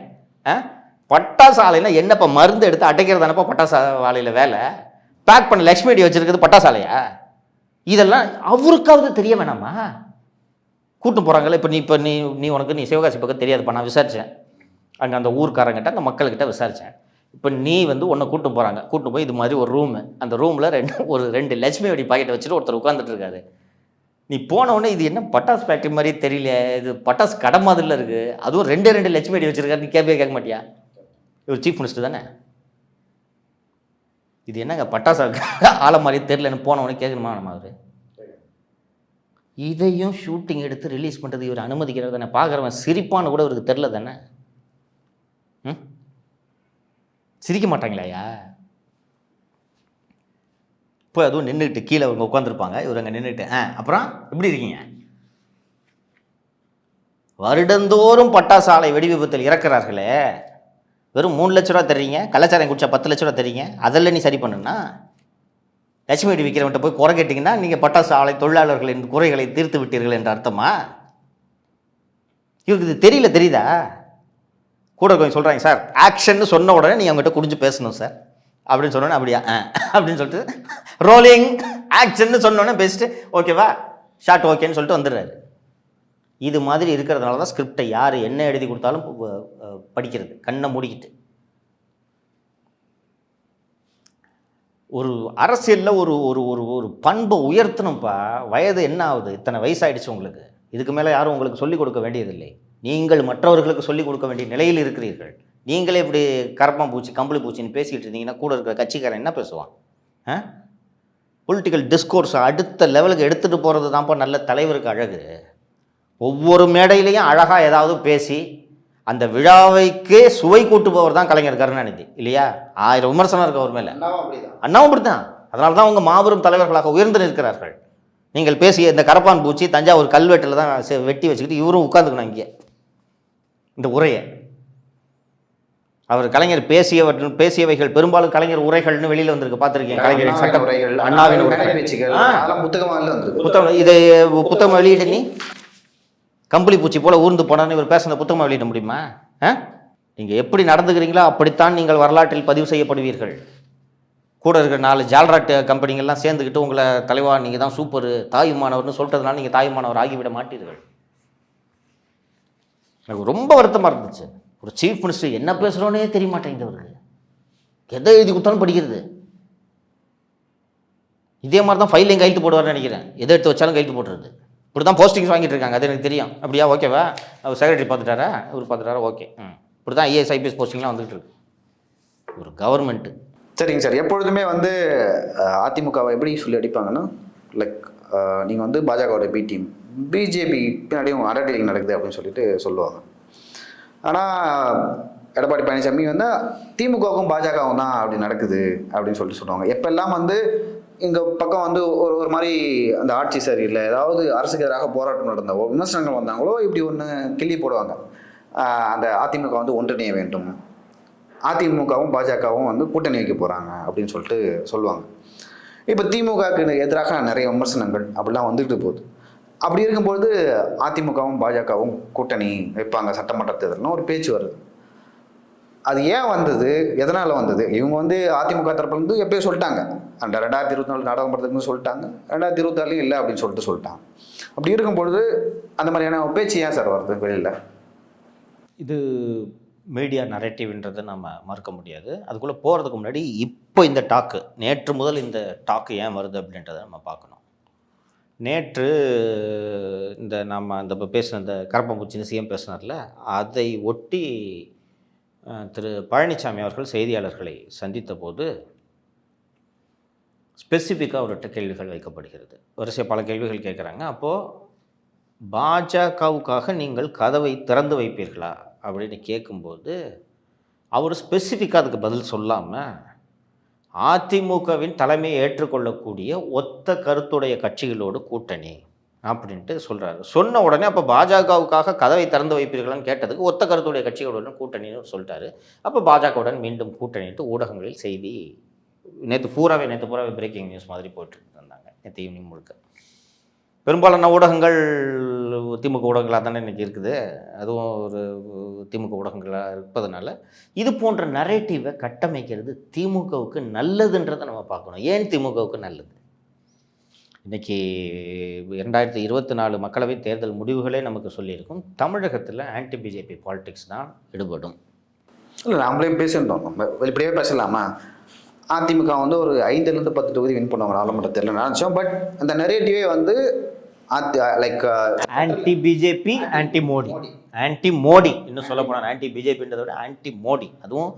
பட்டாசு ஆலைன்னா என்னப்பா மருந்து எடுத்து அடைக்கிறதானப்பா பட்டாசு ஆலையில் வேலை. பேக் பண்ண லட்சுமி வெடி வச்சுருக்குது பட்டாசு ஆலையா? இதெல்லாம் அவருக்காவது தெரிய வேணாமா? கூட்டு போகிறாங்களே இப்போ நீ உனக்கு சிவகாசி பக்கம் தெரியாதுப்பா, நான் விசாரித்தேன் அங்கே அந்த ஊர்க்காரங்கிட்ட அந்த மக்கள்கிட்ட விசாரித்தேன். இப்போ நீ உன்னை கூட்டு போகிறாங்க, கூட்டு போய் இது மாதிரி ஒரு ரூமு, அந்த ரூமில் 2 லட்சுமி வெடி பாக்கெட்டை வச்சுட்டு ஒருத்தர் உட்காந்துட்டு இருக்காரு. நீ போனவுடனே இது என்ன பட்டாசு ஃபேக்ட்ரி மாதிரி தெரியல, இது பட்டாசு கடை மாதிரில இருக்குது, அதுவும் 2 லட்சுமி வெடி வச்சுருக்காரு, நீ கேட்க மாட்டியா? இவர் சீஃப் மினிஸ்டர் தானே. இது என்னங்க பட்டாசு ஆளை மாதிரி தெரியலன்னு போனவொடனே கேட்கணுமா நம்ம? அவர் இதையும் ஷூட்டிங் எடுத்து ரிலீஸ் பண்ணுறது இவர் அனுமதிக்கிறது தானே? பார்க்குறவன் சிரிப்பான்னு கூட இவருக்கு தெரில தானே? சிரிக்க மாட்டாங்களாயா? இப்போ அதுவும் நின்றுட்டு கீழே அவங்க உட்காந்துருப்பாங்க, இவர் அங்கே நின்றுட்டு அப்புறம் எப்படி இருக்கீங்க? வருடந்தோறும் பட்டாசு ஆலை வெடி விபத்தில் இறக்குறார்களே, வெறும் 3 லட்ச ரூபா தர்றீங்க, கலாச்சாரம் குடிச்சா 10 லட்ச ரூபா தர்றீங்க, அதில் நீ சரி பண்ணுன்னா லட்சுமி வெடி விற்கிறவன்ட்ட போய் குறை கேட்டிங்கன்னா நீங்கள் பட்டாசு ஆலை தொழிலாளர்களின் குறைகளை தீர்த்து விட்டீர்கள் என்ற அர்த்தமா? இவருக்கு இது தெரியல, தெரியுதா? கூட கொஞ்சம் சொல்கிறாங்க, சார் ஆக்ஷன்னு சொன்ன உடனே நீங்கள் அவங்ககிட்ட குடிஞ்சு பேசணும் சார் அப்படின்னு சொன்னோன்னே அப்படியா அப்படின்னு சொல்லிட்டு ரோலிங் ஆக்ஷன்னு சொன்னோன்னே பேசிட்டு ஓகேவா ஷார்ட் ஓகேன்னு சொல்லிட்டு வந்துடுறாரு. இது மாதிரி இருக்கிறதுனால தான் ஸ்கிரிப்டை யார் என்ன எழுதி கொடுத்தாலும் படிக்கிறது கண்ணை மூடிக்கிட்டு. ஒரு அரசியலில் ஒரு ஒரு ஒரு ஒரு பண்பை உயர்த்தணும்ப்பா. வயது என்ன ஆகுது? இத்தனை வயசாகிடுச்சு உங்களுக்கு. இதுக்கு மேலே யாரும் உங்களுக்கு சொல்லிக் கொடுக்க வேண்டியதில்லை. நீங்கள் மற்றவர்களுக்கு சொல்லிக் கொடுக்க வேண்டிய நிலையில் இருக்கிறீர்கள். நீங்களே இப்படி கரப்பான் பூச்சி கம்பளி பூச்சின்னு பேசிக்கிட்டு இருந்தீங்கன்னா கூட இருக்கிற கட்சிக்காரன் என்ன பேசுவான்? பொலிட்டிக்கல் டிஸ்கோர்ஸை அடுத்த லெவலுக்கு எடுத்துகிட்டு போகிறது தான்ப்பா நல்ல தலைவருக்கு அழகு. ஒவ்வொரு மேடையிலையும் அழகாக ஏதாவது பேசி அந்த விழாவைக்கே சுவை கூட்டு போவர் தான் கலைஞர் கருணாநிதி இல்லையா? 1000 விமர்சனம் இருக்கு அவர் மேலே. அண்ணாவும் அப்படி தான். அதனால தான் அவங்க மாபெரும் தலைவர்களாக உயர்ந்து நிற்கிறார்கள். நீங்கள் பேசிய இந்த கரப்பான் பூச்சி தஞ்சாவூர் கல்வெட்டில் தான் வெட்டி வச்சுக்கிட்டு இவரும் உட்காந்துக்கணும் இங்கே இந்த உரையை. அவர் கலைஞர் பேசியவைகள் பெரும்பாலும் கலைஞர் உரைகள்னு வெளியில் வந்திருக்கு, பார்த்துருக்கேன். கலைஞரின் சட்ட உரைகள், அண்ணாவின் புத்தகம். இது புத்தகம் வெளியிட்டு நீ கம்பளி பூச்சி போல் ஊர்ந்து போனான்னு இவர் பேச அந்த புத்தகமாக வெளியிட முடியுமா? நீங்கள் எப்படி நடந்துக்கிறீங்களோ அப்படித்தான் நீங்கள் வரலாற்றில் பதிவு செய்யப்படுவீர்கள். கூட இருக்கிற 4 ஜால்ராட் கம்பெனிகள்லாம் சேர்ந்துக்கிட்டு உங்களை தலைவா நீங்கள் தான் சூப்பர் தாயுமானவர்னு சொல்கிறதுனால நீங்கள் தாயுமானவர் ஆகிவிட மாட்டீர்கள். எனக்கு ரொம்ப வருத்தமாக இருந்துச்சு. ஒரு சீஃப் மினிஸ்டர் என்ன பேசுகிறோன்னே தெரிய மாட்டேங்குது. எதை எழுதி கொடுத்தாலும் படிக்கிறது. இதே மாதிரி தான் ஃபைலையும் கையெழுத்து போடுவார்னு நினைக்கிறேன். எதை எடுத்து வச்சாலும் கையெழுத்து போட்டுறது. இப்படி தான் போஸ்டிங்ஸ் வாங்கிட்டு இருக்காங்க. அது எனக்கு தெரியும். அப்படியா? ஓகேவா? அவர் செக்ரட்டரி பார்த்துட்டாரா? இவர் பார்த்துட்டாரா? ஓகே. இப்படி தான் ஐஏஎஸ் ஐபிஎஸ் போஸ்டிங்லாம் வந்துகிட்டு இருக்கு ஒரு கவர்மெண்ட்டு. சரிங்க சார். எப்பொழுதுமே அதிமுகவை எப்படி சொல்லி அடிப்பாங்கன்னா, லைக் நீங்கள் பாஜகவோட பி டீம், பிஜேபி பின்னாடியும் அண்டர்டேக்கிங் நடக்குது அப்படின்னு சொல்லிட்டு சொல்லுவாங்க. ஆனால் எடப்பாடி பழனிசாமி திமுகவுக்கும் பாஜகவும் தான் அப்படி நடக்குது அப்படின்னு சொல்லிட்டு சொல்லுவாங்க. எப்பெல்லாம் இங்கே பக்கம் ஒரு மாதிரி அந்த ஆட்சி சரியில்லை, ஏதாவது அரசுக்கு எதிராக போராட்டம் நடந்தாவோ விமர்சனங்கள் வந்தாங்களோ இப்படி ஒன்று கிள்ளி போடுவாங்க. அந்த அதிமுக ஒன்றிணைய வேண்டும், அதிமுகவும் பாஜகவும் கூட்டணி வைக்க போகிறாங்க அப்படின்னு சொல்லிட்டு சொல்லுவாங்க. இப்போ திமுகவுக்கு எதிராக நிறைய விமர்சனங்கள் அப்படிலாம் வந்துட்டு போகுது. அப்படி இருக்கும்பொழுது அதிமுகவும் பாஜகவும் கூட்டணி வைப்பாங்க சட்டமன்ற தேர்தல்னு ஒரு பேச்சு வருது. அது ஏன் வந்தது, எதனால் வந்தது? இவங்க அதிமுக தரப்புலேருந்து எப்பயும் சொல்லிட்டாங்க, அந்த 2024 நாடாளுமன்றத்துக்கு சொல்லிட்டாங்க, 2024 இல்லை அப்படின்னு சொல்லிட்டாங்க. அப்படி இருக்கும்பொழுது அந்த மாதிரியான பேச்சு ஏன் சார் வருது வெளியில்? இது மீடியா நரேட்டிவ்ன்றதை நம்ம மறுக்க முடியாது. அதுக்குள்ளே போகிறதுக்கு முன்னாடி இப்போ இந்த டாக்கு, நேற்று முதல் இந்த டாக்கு ஏன் வருது அப்படின்றத நம்ம பார்க்கணும். நேற்று நம்ம அந்த பேசின இந்த கரப்பாம்பூச்சின்னு சிஎம் பேசினார்ல, அதை ஒட்டி திரு பழனிசாமி அவர்கள் செய்தியாளர்களை சந்தித்த போது ஸ்பெசிஃபிக்காக அவர்கிட்ட கேள்விகள் வைக்கப்படுகிறது. வரிசையாக பல கேள்விகள் கேட்குறாங்க. அப்போது பாஜகவுக்காக நீங்கள் கதவை திறந்து வைப்பீர்களா அப்படின்னு கேட்கும்போது அவர் ஸ்பெசிஃபிக்காக அதுக்கு பதில் சொல்லாமல் அதிமுகவின் தலைமையை ஏற்றுக்கொள்ளக்கூடிய ஒத்த கருத்துடைய கட்சிகளோடு கூட்டணி அப்படின்ட்டு சொல்கிறாரு. சொன்ன உடனே அப்போ பாஜகவுக்காக கதவை திறந்து வைப்பீர்களான்னு கேட்டதுக்கு ஒத்த கருத்துடைய கட்சிகளுடன் கூட்டணின்னு சொல்லிட்டாரு. அப்போ பாஜகவுடன் மீண்டும் கூட்டணிட்டு ஊடகங்களில் செய்தி நேற்று பூராவே பிரேக்கிங் நியூஸ் மாதிரி போயிட்டு இருந்தாங்க. நேற்று ஈவினிங் முழுக்க பெரும்பாலான ஊடகங்கள் திமுக ஊடகங்களாக தானே இன்றைக்கி இருக்குது. அதுவும் ஒரு திமுக ஊடகங்களாக இருப்பதனால இது போன்ற நரேட்டிவை கட்டமைக்கிறது திமுகவுக்கு நல்லதுன்றதை நம்ம பார்க்கணும். ஏன் திமுகவுக்கு நல்லது? இன்றைக்கி 2024 மக்களவை தேர்தல் முடிவுகளே நமக்கு சொல்லியிருக்கும், தமிழகத்தில் ஆன்டி பிஜேபி பாலிடிக்ஸ் தான் ஈடுபடும். இல்லை, நம்மளே பேசியிருந்தோம், நம்ம வெளிப்படையே பேசலாமா? அதிமுக வந்து ஒரு 5லேருந்து 10 தொகுதி வின் பண்ணுவாங்க நாடாளுமன்ற தேர்தல் நினச்சோம். பட் அந்த நரேட்டிவே வந்து like anti BJP anti Modi இன்னும் சொல்ல போனால் ஆன்டி பிஜேபின்றத விட ஆன்டி மோடி. அதுவும்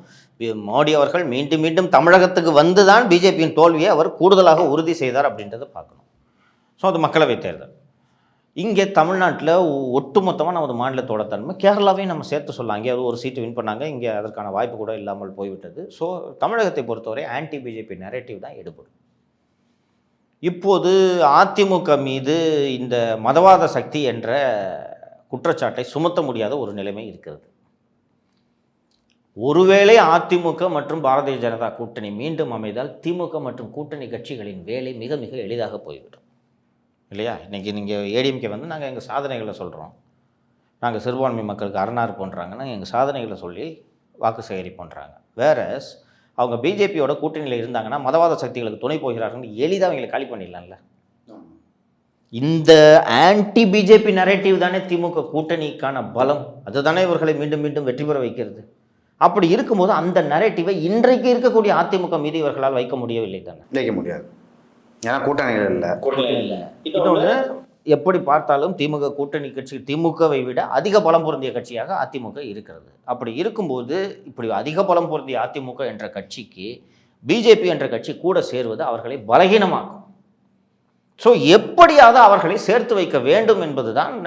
மோடி அவர்கள் மீண்டும் மீண்டும் தமிழகத்துக்கு வந்து தான் பிஜேபியின் தோல்வியை அவர் கூடுதலாக உறுதி செய்தார் அப்படின்றத பார்க்கணும். ஸோ அது மக்களவை தேர்தல். இங்கே தமிழ்நாட்டில் ஒட்டுமொத்தமாக நமது மாநிலத்தோட தன்மை கேரளாவையும் நம்ம சேர்த்து சொல்லலாம். அங்கே ஒரு சீட்டு வின் பண்ணாங்க, இங்கே அதற்கான வாய்ப்பு கூட இல்லாமல் போய்விட்டது. ஸோ தமிழகத்தை பொறுத்தவரை ஆன்டி பிஜேபி நரேட்டிவ் தான் ஈடுபடும். இப்போது அதிமுக மீது இந்த மதவாத சக்தி என்ற குற்றச்சாட்டை சுமத்த முடியாத ஒரு நிலைமை இருக்கிறது. ஒருவேளை அதிமுக மற்றும் பாரதிய ஜனதா கூட்டணி மீண்டும் அமைந்தால் திமுக மற்றும் கூட்டணி கட்சிகளின் வேலை மிக மிக எளிதாக போய்விடும் இல்லையா? இன்றைக்கி நீங்கள் ஏடிஎம்கே வந்து நாங்கள் எங்கள் சாதனைகளை சொல்கிறோம், நாங்கள் சிறுபான்மை மக்களுக்கு அரணார் பண்ணுறாங்கன்னா எங்கள் சாதனைகளை சொல்லி வாக்கு சேகரிப்புன்றாங்க. வேறஸ் அவங்க பிஜேபியோட கூட்டணியில் இருந்தாங்கன்னா மதவாத சக்திகளுக்கு துணை போகிறார்கள், எளிதாக அவங்களை காலி பண்ணிடலாம்ல. இந்த ஆன்டி பிஜேபி நரேட்டிவ் தானே திமுக கூட்டணிக்கான பலம், அதுதானே இவர்களை மீண்டும் மீண்டும் வெற்றி பெற வைக்கிறது. அப்படி இருக்கும்போது அந்த நரேட்டிவை இன்றைக்கு இருக்கக்கூடிய அதிமுக மீது இவர்களால் வைக்க முடியவில்லை தானே? வைக்க முடியாது, ஏன்னா கூட்டணிகள் இல்லை. இன்னொன்று, எப்படி பார்த்தாலும் திமுக கூட்டணி கட்சி திமுகவை விட அதிக பலம் பொருந்திய கட்சியாக அதிமுக இருக்கிறது. அப்படி இருக்கும்போது இப்படி அதிக பலம் பொருந்திய அதிமுக என்ற கட்சிக்கு பிஜேபி என்ற கட்சி கூட சேருவது அவர்களை பலகீனமாக்கும். ஸோ எப்படியாவது அவர்களை சேர்த்து வைக்க வேண்டும் என்பதுதான்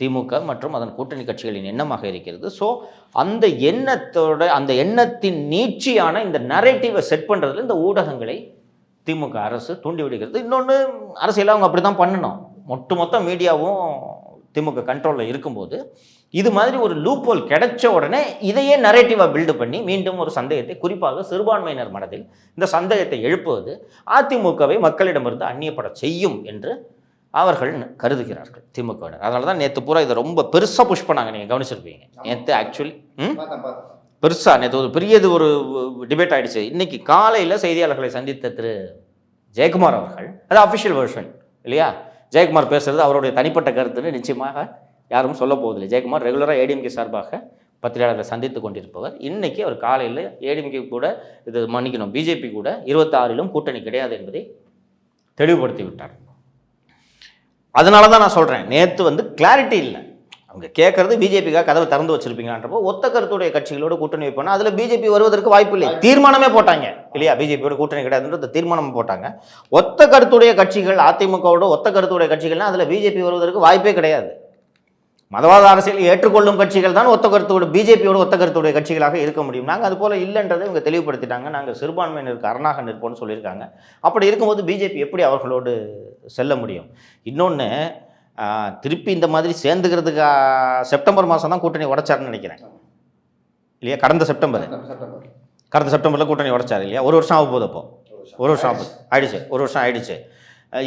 திமுக மற்றும் அதன் கூட்டணி கட்சிகளின் எண்ணமாக இருக்கிறது. ஸோ அந்த எண்ணத்தின் நீட்சியான இந்த நரேட்டிவை செட் பண்ணுறதுல இந்த ஊடகங்களை திமுக அரசு தூண்டி விடுகிறது. இன்னொன்று, அரசியலாக அவங்க அப்படி தான் பண்ணணும். மொத்த மீடியாவும் திமுக கண்ட்ரோலில் இருக்கும்போது இது மாதிரி ஒரு லூப் ஹோல் கிடைச்ச உடனே இதையே நரேட்டிவாக பில்டு பண்ணி மீண்டும் ஒரு சந்தேகத்தை, குறிப்பாக சிறுபான்மையினர் மனதில் இந்த சந்தேகத்தை எழுப்புவது அதிமுகவை மக்களிடமிருந்து அந்நியப்பட செய்யும் என்று அவர்கள் கருதுகிறார்கள் திமுகவினர். அதனால தான் நேற்று பூரா இதை ரொம்ப பெருசாக புஷ் பண்ணாங்க. நீங்கள் கவனிச்சிருப்பீங்க நேற்று. ஆக்சுவலி பெருசாக நேற்று ஒரு பெரியது ஒரு டிபேட் ஆகிடுச்சு. இன்றைக்கி காலையில் செய்தியாளர்களை சந்தித்த திரு ஜெயக்குமார் அவர்கள், அது அஃபிஷியல் வெர்ஷன் இல்லையா, ஜெயக்குமார் பேசுகிறது அவருடைய தனிப்பட்ட கருத்துன்னு நிச்சயமாக யாரும் சொல்ல போவதில்லை. ஜெயக்குமார் ரெகுலராக ஏடிஎம்கே சார்பாக பத்திரிகையாளர்களை சந்தித்து கொண்டிருப்பவர். இன்றைக்கி அவர் காலையில் ஏடிஎம்கே கூட இது மன்னிக்கணும் பிஜேபி கூட 26லும் கூட்டணி கிடையாது என்பதை தெளிவுபடுத்தி விட்டார். அதனால தான் நான் சொல்கிறேன், நேற்று வந்து கிளாரிட்டி இல்லை. அவங்க கேட்கறது பிஜேபிக்காக கதவை திறந்து வச்சிருப்பீங்களான்றப்போ ஒத்த கருத்துடைய கட்சிகளோட கூட்டணி வைப்போம்னா அதில் பிஜேபி வருவதற்கு வாய்ப்பு இல்லை. தீர்மானமே போட்டாங்க இல்லையா, பிஜேபியோட கூட்டணி கிடையாதுன்றது தீர்மானம் போட்டாங்க. ஒத்த கருத்துடைய கட்சிகள் அதிமுகவோட ஒத்த கருத்துடைய கட்சிகள்னா அதில் பிஜேபி வருவதற்கு வாய்ப்பே கிடையாது. மதவாத அரசியல் ஏற்றுக்கொள்ளும் கட்சிகள் தான் ஒத்த கருத்தோட பிஜேபியோட ஒத்த கருத்துடைய கட்சிகளாக இருக்க முடியும். நாங்கள் அது போல் இல்லைன்றதை இவங்க தெளிவுபடுத்திட்டாங்க. நாங்கள் சிறுபான்மையினருக்கு அரணாக நிற்போம்னு சொல்லியிருக்காங்க. அப்படி இருக்கும்போது பிஜேபி எப்படி அவர்களோடு செல்ல முடியும்? இன்னொன்று, திருப்பி இந்த மாதிரி சேர்ந்துக்கிறதுக்கு செப்டம்பர் மாதம் தான் கூட்டணி உடைச்சாருன்னு நினைக்கிறேன் இல்லையா? கடந்த செப்டம்பரில் கூட்டணி உடைச்சார் இல்லையா? ஒரு வருஷம் ஆக போகுது. அப்போ ஒரு வருஷம் ஆயிடுச்சு.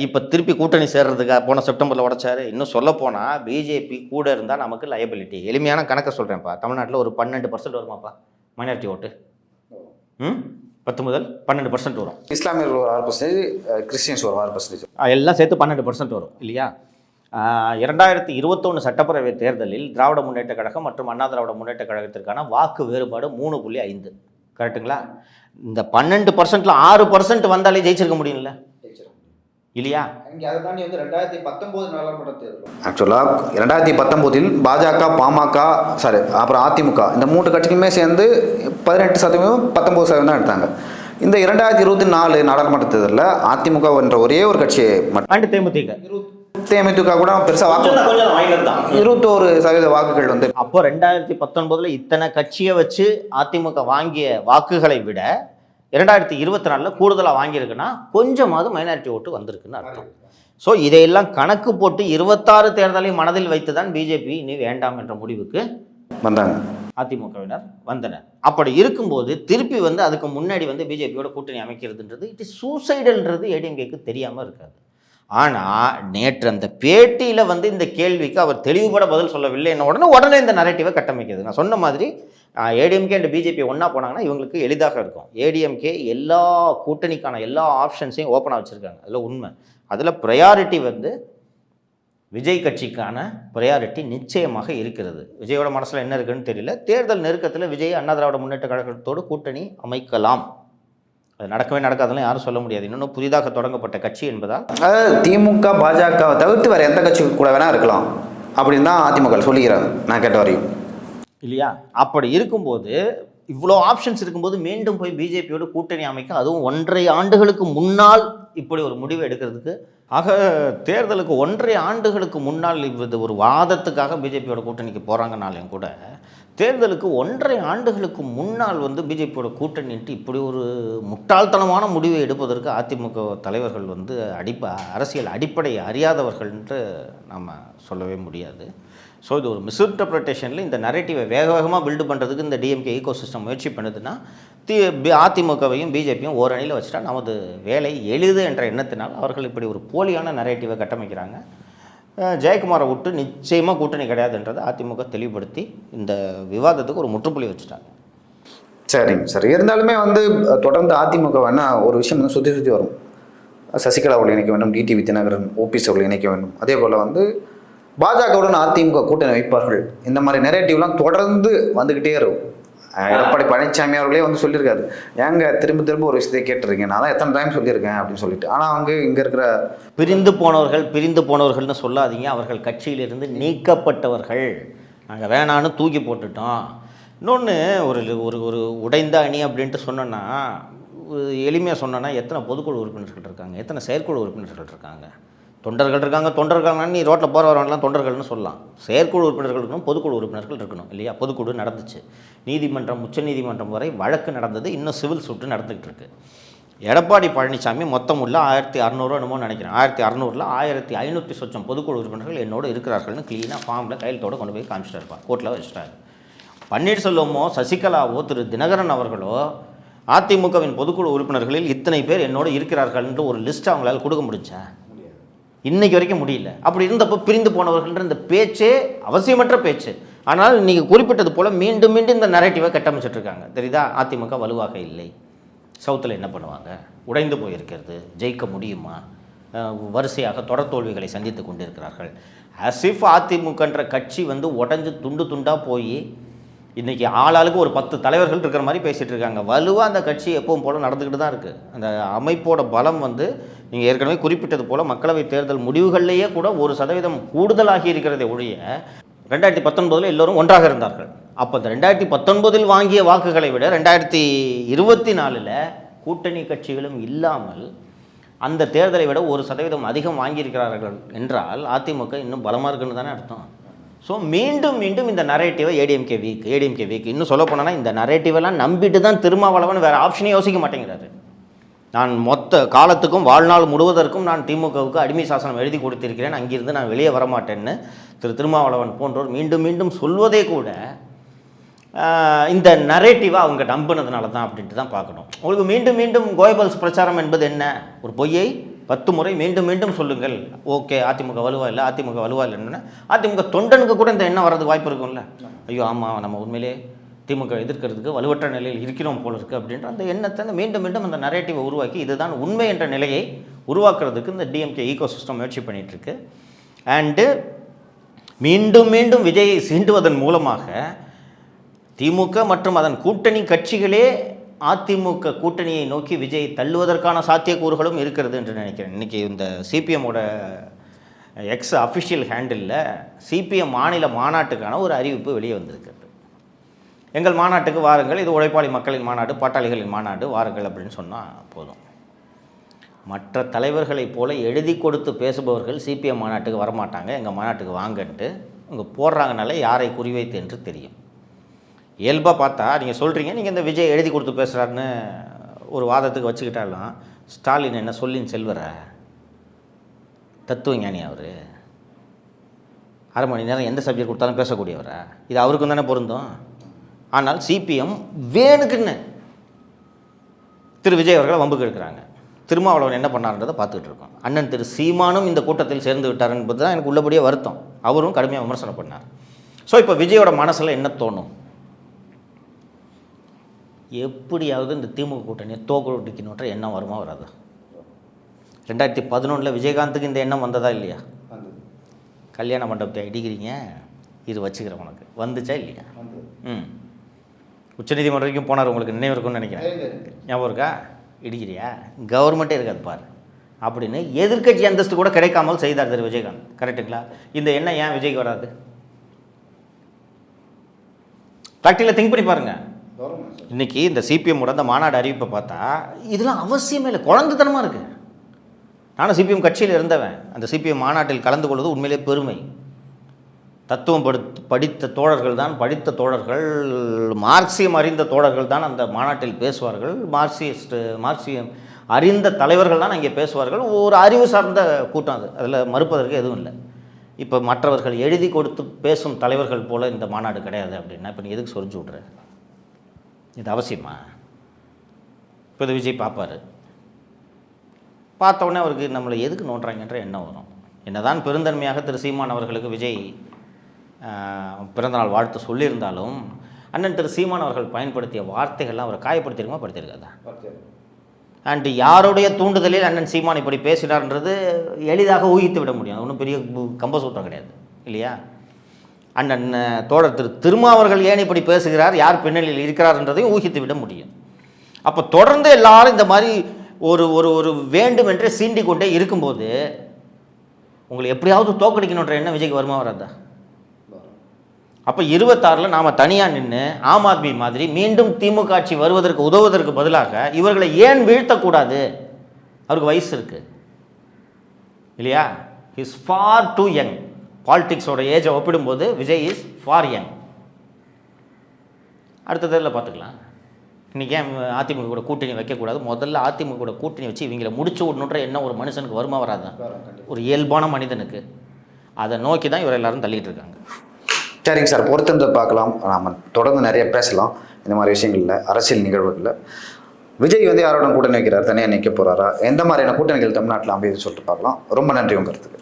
இப்போ திருப்பி கூட்டணி சேர்றதுக்காக போன செப்டம்பரில் உடைச்சார். இன்னும் சொல்ல போனால் பிஜேபி கூட இருந்தால் நமக்கு லயபிலிட்டி. எளிமையான கணக்கை சொல்கிறேன்ப்பா, தமிழ்நாட்டில் ஒரு 12% வருமாப்பா மைனாரிட்டி ஓட்டு. 10 முதல் 12% வரும். இஸ்லாமியர்கள் ஒரு 6%, கிறிஸ்டியன்ஸ் ஒரு 6%, எல்லாம் சேர்த்து 12% வரும் இல்லையா? 2021 சட்டப்பேரவை தேர்தலில் திராவிட முன்னேற்ற கழகம் மற்றும் அண்ணா திராவிட முன்னேற்ற கழகத்திற்கான வாக்கு வேறுபாடு 3.5. கரெக்டுங்களா? இந்த 12%ல் 6% வந்தாலே ஜெயிச்சிருக்க முடியும்ல இல்லையா? ஆக்சுவலாக 2019 பாஜக, பாமக, அப்புறம் அதிமுக இந்த 3 கட்சிகளுமே சேர்ந்து 18%, 19% தான் எடுத்தாங்க. இந்த 2024 நாடாளுமன்ற தேர்தலில் அதிமுக என்ற ஒரே ஒரு கட்சியை தேமுதிக கூட பெருசாக வாக்கு 21% வாக்குகள் வந்து. அப்போ 2019 இத்தனை கட்சியை வச்சு அதிமுக வாங்கிய வாக்குகளை விட 2024 கூடுதலாக வாங்கியிருக்குன்னா கொஞ்சமாவது மைனாரிட்டி ஓட்டு வந்திருக்குன்னு அர்த்தம். ஸோ இதையெல்லாம் கணக்கு போட்டு 26 தேர்தலை மனதில் வைத்து தான் பிஜேபி இனி வேண்டாம் என்ற முடிவுக்கு வந்தாங்க, அதிமுகவினர் வந்தனர். அப்படி இருக்கும்போது திருப்பி அதுக்கு முன்னாடி பிஜேபியோட கூட்டணி அமைக்கிறதுன்றது இட் இஸ் சூசைடல்ன்றது ஏடிஎம்கேக்கு தெரியாமல் இருக்காது. ஆனால் நேற்று அந்த பேட்டியில் இந்த கேள்விக்கு அவர் தெளிவுபட பதில் சொல்லவில்லை என்ன உடனே இந்த நரேட்டிவை கட்டமைக்கிறது. நான் சொன்ன மாதிரி ஏடிஎம்கே அண்ட் பிஜேபி ஒன்றா போனாங்கன்னா இவங்களுக்கு எளிதாக இருக்கும். ஏடிஎம்கே எல்லா கூட்டணிக்கான எல்லா ஆப்ஷன்ஸையும் ஓப்பனாக வச்சுருக்காங்க, அதில் உண்மை. அதில் ப்ரையாரிட்டி விஜய் கட்சிக்கான ப்ரையாரிட்டி நிச்சயமாக இருக்கிறது. விஜயோட மனசில் என்ன இருக்குன்னு தெரியல. தேர்தல் நெருக்கத்தில் விஜய் அண்ணா திராவிட முன்னேற்ற கழகத்தோடு கூட்டணி அமைக்கலாம். அது நடக்கவே நடக்காதுன்னு யாரும் சொல்ல முடியாது. இன்னொன்று புதிதாக தொடங்கப்பட்ட கட்சி என்பதால் அதாவது திமுக பாஜகவை தவிர்த்து வேறு எந்த கட்சி கூட வேணா இருக்கலாம் அப்படின்னு தான் அதிமுக சொல்லிக்கிறாங்க, நான் கேட்ட வரையும், இல்லையா? அப்படி இருக்கும்போது இவ்வளோ ஆப்ஷன்ஸ் இருக்கும்போது மீண்டும் போய் பிஜேபியோட கூட்டணி அமைக்க, அதுவும் 1.5 ஆண்டுகளுக்கு முன்னால் இப்படி ஒரு முடிவு எடுக்கிறதுக்கு, ஆக தேர்தலுக்கு 1.5 ஆண்டுகளுக்கு முன்னால் இது ஒரு வாதத்துக்காக பிஜேபியோட கூட்டணிக்கு போகிறாங்கனாலையும் கூட தேர்தலுக்கு 1.5 ஆண்டுகளுக்கு முன்னால் பிஜேபியோட கூட்டணின்ட்டு இப்படி ஒரு முட்டாள்தனமான முடிவை எடுப்பதற்கு அதிமுக தலைவர்கள் அரசியல் அடிப்படை அறியாதவர்கள்ன்ட்டு நம்ம சொல்லவே முடியாது. ஸோ இது ஒரு மிஸ்இன்டர்பிரிட்டேஷனில் இந்த நரேட்டிவை வேகமாக பில்டு பண்ணுறதுக்கு இந்த டிஎம்கே ஈகோ சிஸ்டம் முயற்சி பண்ணுதுன்னா அதிமுகவையும் பிஜேபியும் ஓரணியில் வச்சுட்டா நமது வேலை எளிது என்ற எண்ணத்தினால் அவர்கள் இப்படி ஒரு போலியான நரேட்டிவை கட்டமைக்கிறாங்க. ஜெயக்குமாரை விட்டு நிச்சயமாக கூட்டணி கிடையாதுன்றதை அதிமுக தெளிவுபடுத்தி இந்த விவாதத்துக்கு ஒரு முற்றுப்புள்ளி வச்சுட்டாங்க. சரிங்க சார். இருந்தாலுமே தொடர்ந்து அதிமுக வேணால் ஒரு விஷயம் சுற்றி வரும். சசிகலா அவர்களை இணைக்க வேண்டும், டிடிவி தினகரன், ஓபிஎஸ் அவர்களை இணைக்க வேண்டும். அதே போல் பாஜகவுடன் அதிமுக கூட்டணி வைப்பார்கள். இந்த மாதிரி நெரேட்டிவ்லாம் தொடர்ந்து வந்துக்கிட்டே இருக்கும். எடப்பாடி பழனிசாமி அவர்களே சொல்லியிருக்காரு, ஏங்க திரும்ப திரும்ப ஒரு விஷயத்தை கேட்டுருக்கேன், நான் தான் எத்தனை டைம் சொல்லியிருக்கேன் அப்படின்னு சொல்லிட்டு. ஆனால் இங்கே இருக்கிற பிரிந்து போனவர்கள்னு சொல்லாதீங்க, அவர்கள் கட்சியிலிருந்து நீக்கப்பட்டவர்கள், நாங்கள் வேணான்னு தூக்கி போட்டுட்டோம். இன்னொன்று ஒரு ஒரு ஒரு உடைந்த அணி அப்படின்ட்டு சொன்னோன்னா, எளிமையாக சொன்னோன்னா எத்தனை பொதுக்குழு உறுப்பினர்கள் இருக்காங்க, எத்தனை செயற்குழு உறுப்பினர்கள் இருக்காங்க? தொண்டர்கள் நீ ரோட்டில் போகிறவரெல்லாம் தொண்டர்கள்னு சொல்லலாம். செயற்குழு உறுப்பினர்கள் இருக்கணும், பொதுக்குழு உறுப்பினர்கள் இருக்கணும், இல்லையா? பொதுக்குழு நடந்துச்சு, நீதிமன்றம் உச்சநீதிமன்றம் வரை வழக்கு நடந்தது, இன்னும் சிவில் சூட்டு நடந்துகிட்டு இருக்கு. எடப்பாடி பழனிசாமி மொத்தம் உள்ள 1600 என்னமோ நினைக்கிறேன், 1600ல் 1500 சொச்சம் பொதுக்குழு உறுப்பினர்கள் என்னோட இருக்கிறார்கள்னு க்ளீனாக ஃபார்மில் கையெழுத்தோடு கொண்டு போய் காமிச்சிட்டு இருப்பார், கோர்ட்டில் வச்சுட்டாரு. பன்னீர்செல்வமோ சசிகலாவோ திரு தினகரன் அவர்களோ அதிமுகவின் பொதுக்குழு உறுப்பினர்களில் இத்தனை பேர் என்னோட இருக்கிறார்கள்ன்ற ஒரு லிஸ்ட் அவங்களால கொடுக்க முடிஞ்சா? இன்றைக்கி வரைக்கும் முடியல. அப்படி இருந்தப்போ பிரிந்து போனவர்கள்ன்ற இந்த பேச்சே அவசியமற்ற பேச்சு. ஆனால் நீங்கள் குறிப்பிட்டது போல் மீண்டும் இந்த நரேட்டிவை கட்டமைச்சிட்ருக்காங்க. தெரியுதா? அதிமுக வலுவாக இல்லை, சவுத்தில் என்ன பண்ணுவாங்க, உடைந்து போயிருக்கிறது, ஜெயிக்க முடியுமா, வரிசையாக தொடர் தோல்விகளை சந்தித்து கொண்டிருக்கிறார்கள். அசிஃப் அதிமுகன்ற கட்சி உடஞ்சி துண்டு துண்டாக போய் இன்றைக்கி ஆளாளுக்கு ஒரு 10 தலைவர்கள் இருக்கிற மாதிரி பேசிகிட்டு இருக்காங்க. வலுவாக அந்த கட்சி எப்பவும் போல் நடந்துக்கிட்டு தான் இருக்குது. அந்த அமைப்போட பலம் நீங்கள் ஏற்கனவே குறிப்பிட்டது போல் மக்களவை தேர்தல் முடிவுகள்லேயே கூட 1% கூடுதலாகி இருக்கிறதை ஒழிய 2019 எல்லோரும் ஒன்றாக இருந்தார்கள். அப்போ இந்த 2019 வாங்கிய வாக்குகளை விட 2024 கூட்டணி கட்சிகளும் இல்லாமல் அந்த தேர்தலை விட 1% அதிகம் வாங்கியிருக்கிறார்கள் என்றால் அதிமுக இன்னும் பலமாக இருக்குன்னு தானே அர்த்தம். ஸோ மீண்டும் இந்த நரேட்டிவை ஏடிஎம்கே வீக் இன்னும் சொல்ல போனோன்னா இந்த நரேட்டிவெல்லாம் நம்பிட்டு தான் திருமாவளவன் வேறு ஆப்ஷனே யோசிக்க மாட்டேங்கிறாரு. நான் மொத்த காலத்துக்கும் வாழ்நாள் முழுவதற்கும் நான் திமுகவுக்கு அடிமை சாசனம் எழுதி கொடுத்திருக்கிறேன், அங்கிருந்து நான் வெளியே வரமாட்டேன்னு திருமாவளவன் போன்றோர் மீண்டும் சொல்வதே கூட இந்த நரேட்டிவை அவங்க நம்பினதுனால தான் அப்படின்ட்டு தான் பார்க்கணும். உங்களுக்கு மீண்டும் கோயபல்ஸ் பிரச்சாரம் என்பது என்ன? ஒரு பொய்யை 10 முறை மீண்டும் சொல்லுங்கள். ஓகே, அதிமுக வலுவா இல்லைன்னு அதிமுக தொண்டனுக்கு கூட இந்த எண்ணம் வர்றதுக்கு வாய்ப்பு இருக்கும்ல. ஐயோ ஆமாம், நம்ம உண்மையிலே திமுக எதிர்க்கிறதுக்கு வலுவற்ற நிலையில் இருக்கிறோம் போல இருக்குது அப்படின்ற அந்த எண்ணத்தை மீண்டும் அந்த நரேட்டிவை உருவாக்கி இதுதான் உண்மை என்ற நிலையை உருவாக்குறதுக்கு இந்த டிஎம்கே ஈகோ சிஸ்டம் முயற்சி பண்ணிகிட்ருக்கு. அண்டு மீண்டும் விஜயை சீண்டுவதன் மூலமாக திமுக மற்றும் அதன் கூட்டணி கட்சிகளே அதிமுக கூட்டணியை நோக்கி விஜய் தள்ளுவதற்கான சாத்தியக்கூறுகளும் இருக்கிறது என்று நினைக்கிறேன். இன்றைக்கி இந்த சிபிஎம்மோட எக்ஸ் அஃபிஷியல் ஹேண்டிலில் சிபிஎம் மாநில மாநாட்டுக்கான ஒரு அறிவிப்பு வெளியே வந்திருக்கிறது. எங்கள் மாநாட்டுக்கு வாருங்கள், இது உழைப்பாளி மக்களின் மாநாடு, பாட்டாளிகளின் மாநாடு, வாருங்கள் அப்படின்னு சொன்னால் போதும். மற்ற தலைவர்களைப் போல எழுதி கொடுத்து பேசுபவர்கள் சிபிஎம் மாநாட்டுக்கு வரமாட்டாங்க, எங்கள் மாநாட்டுக்கு வாங்கன்ட்டு இங்கே போடுறாங்கனால யாரை குறிவைத்து என்று தெரியும். இயல்பாக பார்த்தா நீங்கள் சொல்கிறீங்க, நீங்கள் இந்த விஜய் எழுதி கொடுத்து பேசுகிறாருன்னு ஒரு வாதத்துக்கு வச்சுக்கிட்டாலும் ஸ்டாலின் என்ன சொல்லின் செல்வரா, தத்துவ ஞானி அவர், அரை மணி நேரம் எந்த சப்ஜெக்ட் கொடுத்தாலும் பேசக்கூடியவரா? இது அவருக்கும் தானே பொருந்தும். ஆனால் சிபிஎம் வேணுக்குன்னு திரு விஜய் அவர்களை வம்புக்கு எடுக்கிறாங்க. திருமாவளவன் என்ன பண்ணார்ன்றதை பார்த்துக்கிட்டு இருக்கோம். அண்ணன் திரு சீமானும் இந்த கூட்டத்தில் சேர்ந்து விட்டார் என்பது தான் எனக்கு உள்ளபடியே வருத்தம். அவரும் கடுமையாக விமர்சனம் பண்ணார். ஸோ இப்போ விஜயோட மனசில் என்ன தோணும்? எப்படியாவது இந்த திமுக கூட்டணியை தோக்கடிக்கணுன்ற எண்ணம் வருமா வராது? 2011 விஜயகாந்துக்கு இந்த எண்ணம் வந்ததா இல்லையா? கல்யாண மண்டபத்தை இடிக்கிறீங்க, இது வச்சுக்கிறேன் உனக்கு, வந்துச்சா இல்லையா? உச்சநீதிமன்றம் வரைக்கும் போனார், உங்களுக்கு நினைவு இருக்கும்னு நினைக்கிறேன். ஞாபகம் இருக்கா? இடிக்கிறியா, கவர்மெண்ட்டே இருக்காது பாரு அப்படின்னு எதிர்க்கட்சி அந்தஸ்து கூட கிடைக்காமல் செய்தார் திரு விஜயகாந்த். கரெக்டுங்களா? இந்த எண்ணம் ஏன் விஜய்க்கு வராது? ப்ராக்டிக்கலாக திங்க் பண்ணி பாருங்கள். இன்றைக்கி இந்த சிபிஎம்மோட அந்த மாநாடு அறிவிப்பை பார்த்தா இதெல்லாம் அவசியமே இல்லை, குழந்தைத்தனமாக இருக்குது. நானும் சிபிஎம் கட்சியில் இருந்தவன். அந்த சிபிஎம் மாநாட்டில் கலந்து கொள்வது உண்மையிலே பெருமை. தத்துவம் படித்த தோழர்கள் தான், படித்த தோழர்கள், மார்க்சியம் அறிந்த தோழர்கள் தான் அந்த மாநாட்டில் பேசுவார்கள். மார்க்சியம் அறிந்த தலைவர்கள் தான் அங்கே பேசுவார்கள். ஒரு அறிவு சார்ந்த கூட்டம் அது, அதில் மறுப்பதற்கு எதுவும் இல்லை. இப்போ மற்றவர்கள் எழுதி கொடுத்து பேசும் தலைவர்கள் போல் இந்த மாநாடு கிடையாது அப்படின்னா இப்போ நீ எதுக்கு சொரிஞ்சு விட்ற? இது அவசியமா? இப்போ இது விஜய் பார்ப்பார், பார்த்த உடனே அவருக்கு நம்மளை எதுக்கு நோட்டுறாங்கன்ற எண்ணம் வரும். என்னதான் பெருந்தன்மையாக திரு சீமான் அவர்களுக்கு விஜய் பிறந்தநாள் வாழ்த்து சொல்லியிருந்தாலும் அண்ணன் திரு சீமான் அவர்கள் பயன்படுத்திய வார்த்தைகள்லாம் அவரை காயப்படுத்திருக்குமா, படுத்திருக்காதா? அண்டு யாருடைய தூண்டுதலில் அண்ணன் சீமான் இப்படி பேசினார்ன்றது எளிதாக ஊகித்து விட முடியும். ஒன்றும் பெரிய கம்பசூத்திரம் கிடையாது இல்லையா? அண்ணன் தோழர் திருமாவர்கள் ஏன் இப்படி பேசுகிறார், யார் பின்னணியில் இருக்கிறார்ன்றதையும் ஊகித்து விட முடியும். அப்போ தொடர்ந்து எல்லாரும் இந்த மாதிரி ஒரு ஒரு ஒரு வேண்டுமென்றே சீண்டி கொண்டே இருக்கும்போது உங்களை எப்படியாவது தோக்கடிக்கணுன்ற எண்ணம் விஜய்க்கு வருமா வராதா? அப்போ 26 நாம் தனியாக நின்று ஆம் ஆத்மி மாதிரி மீண்டும் திமுக ஆட்சி வருவதற்கு உதவுவதற்கு பதிலாக இவர்களை ஏன் வீழ்த்தக்கூடாது? அவருக்கு வயசு இருக்குது இல்லையா? Is far too young. பாலிடிக்ஸோட ஏஜை ஒப்பிடும்போது விஜய் இஸ் ஃபார் யங். அடுத்த தேர்தலில் பார்த்துக்கலாம். இன்றைக்கி ஏன் அதிமுக கூட கூட்டணி வைக்கக்கூடாது? முதல்ல அதிமுக கூட கூட்டணி வச்சு இவங்களை முடிச்சு விடணுன்ற எண்ணம் ஒரு மனுஷனுக்கு வருமா வராதான்? ஒரு இயல்பான மனிதனுக்கு. அதை நோக்கி தான் இவர் எல்லாரும் தள்ளிட்டு இருக்காங்க. சரிங்க சார், பொறுத்திருந்து பார்க்கலாம். நாம் தொடர்ந்து நிறைய பேசலாம் இந்த மாதிரி விஷயங்களில், அரசியல் நிகழ்வுகளில். விஜய் வந்து யாரோட கூட்டணி வைக்கிறார், தனியாக நிற்க போகிறாரா, எந்த மாதிரியான கூட்டணிகள் தமிழ்நாட்டில் அமையுது சொல்லிட்டு பார்க்கலாம். ரொம்ப நன்றி உங்கள் கருத்துக்கு.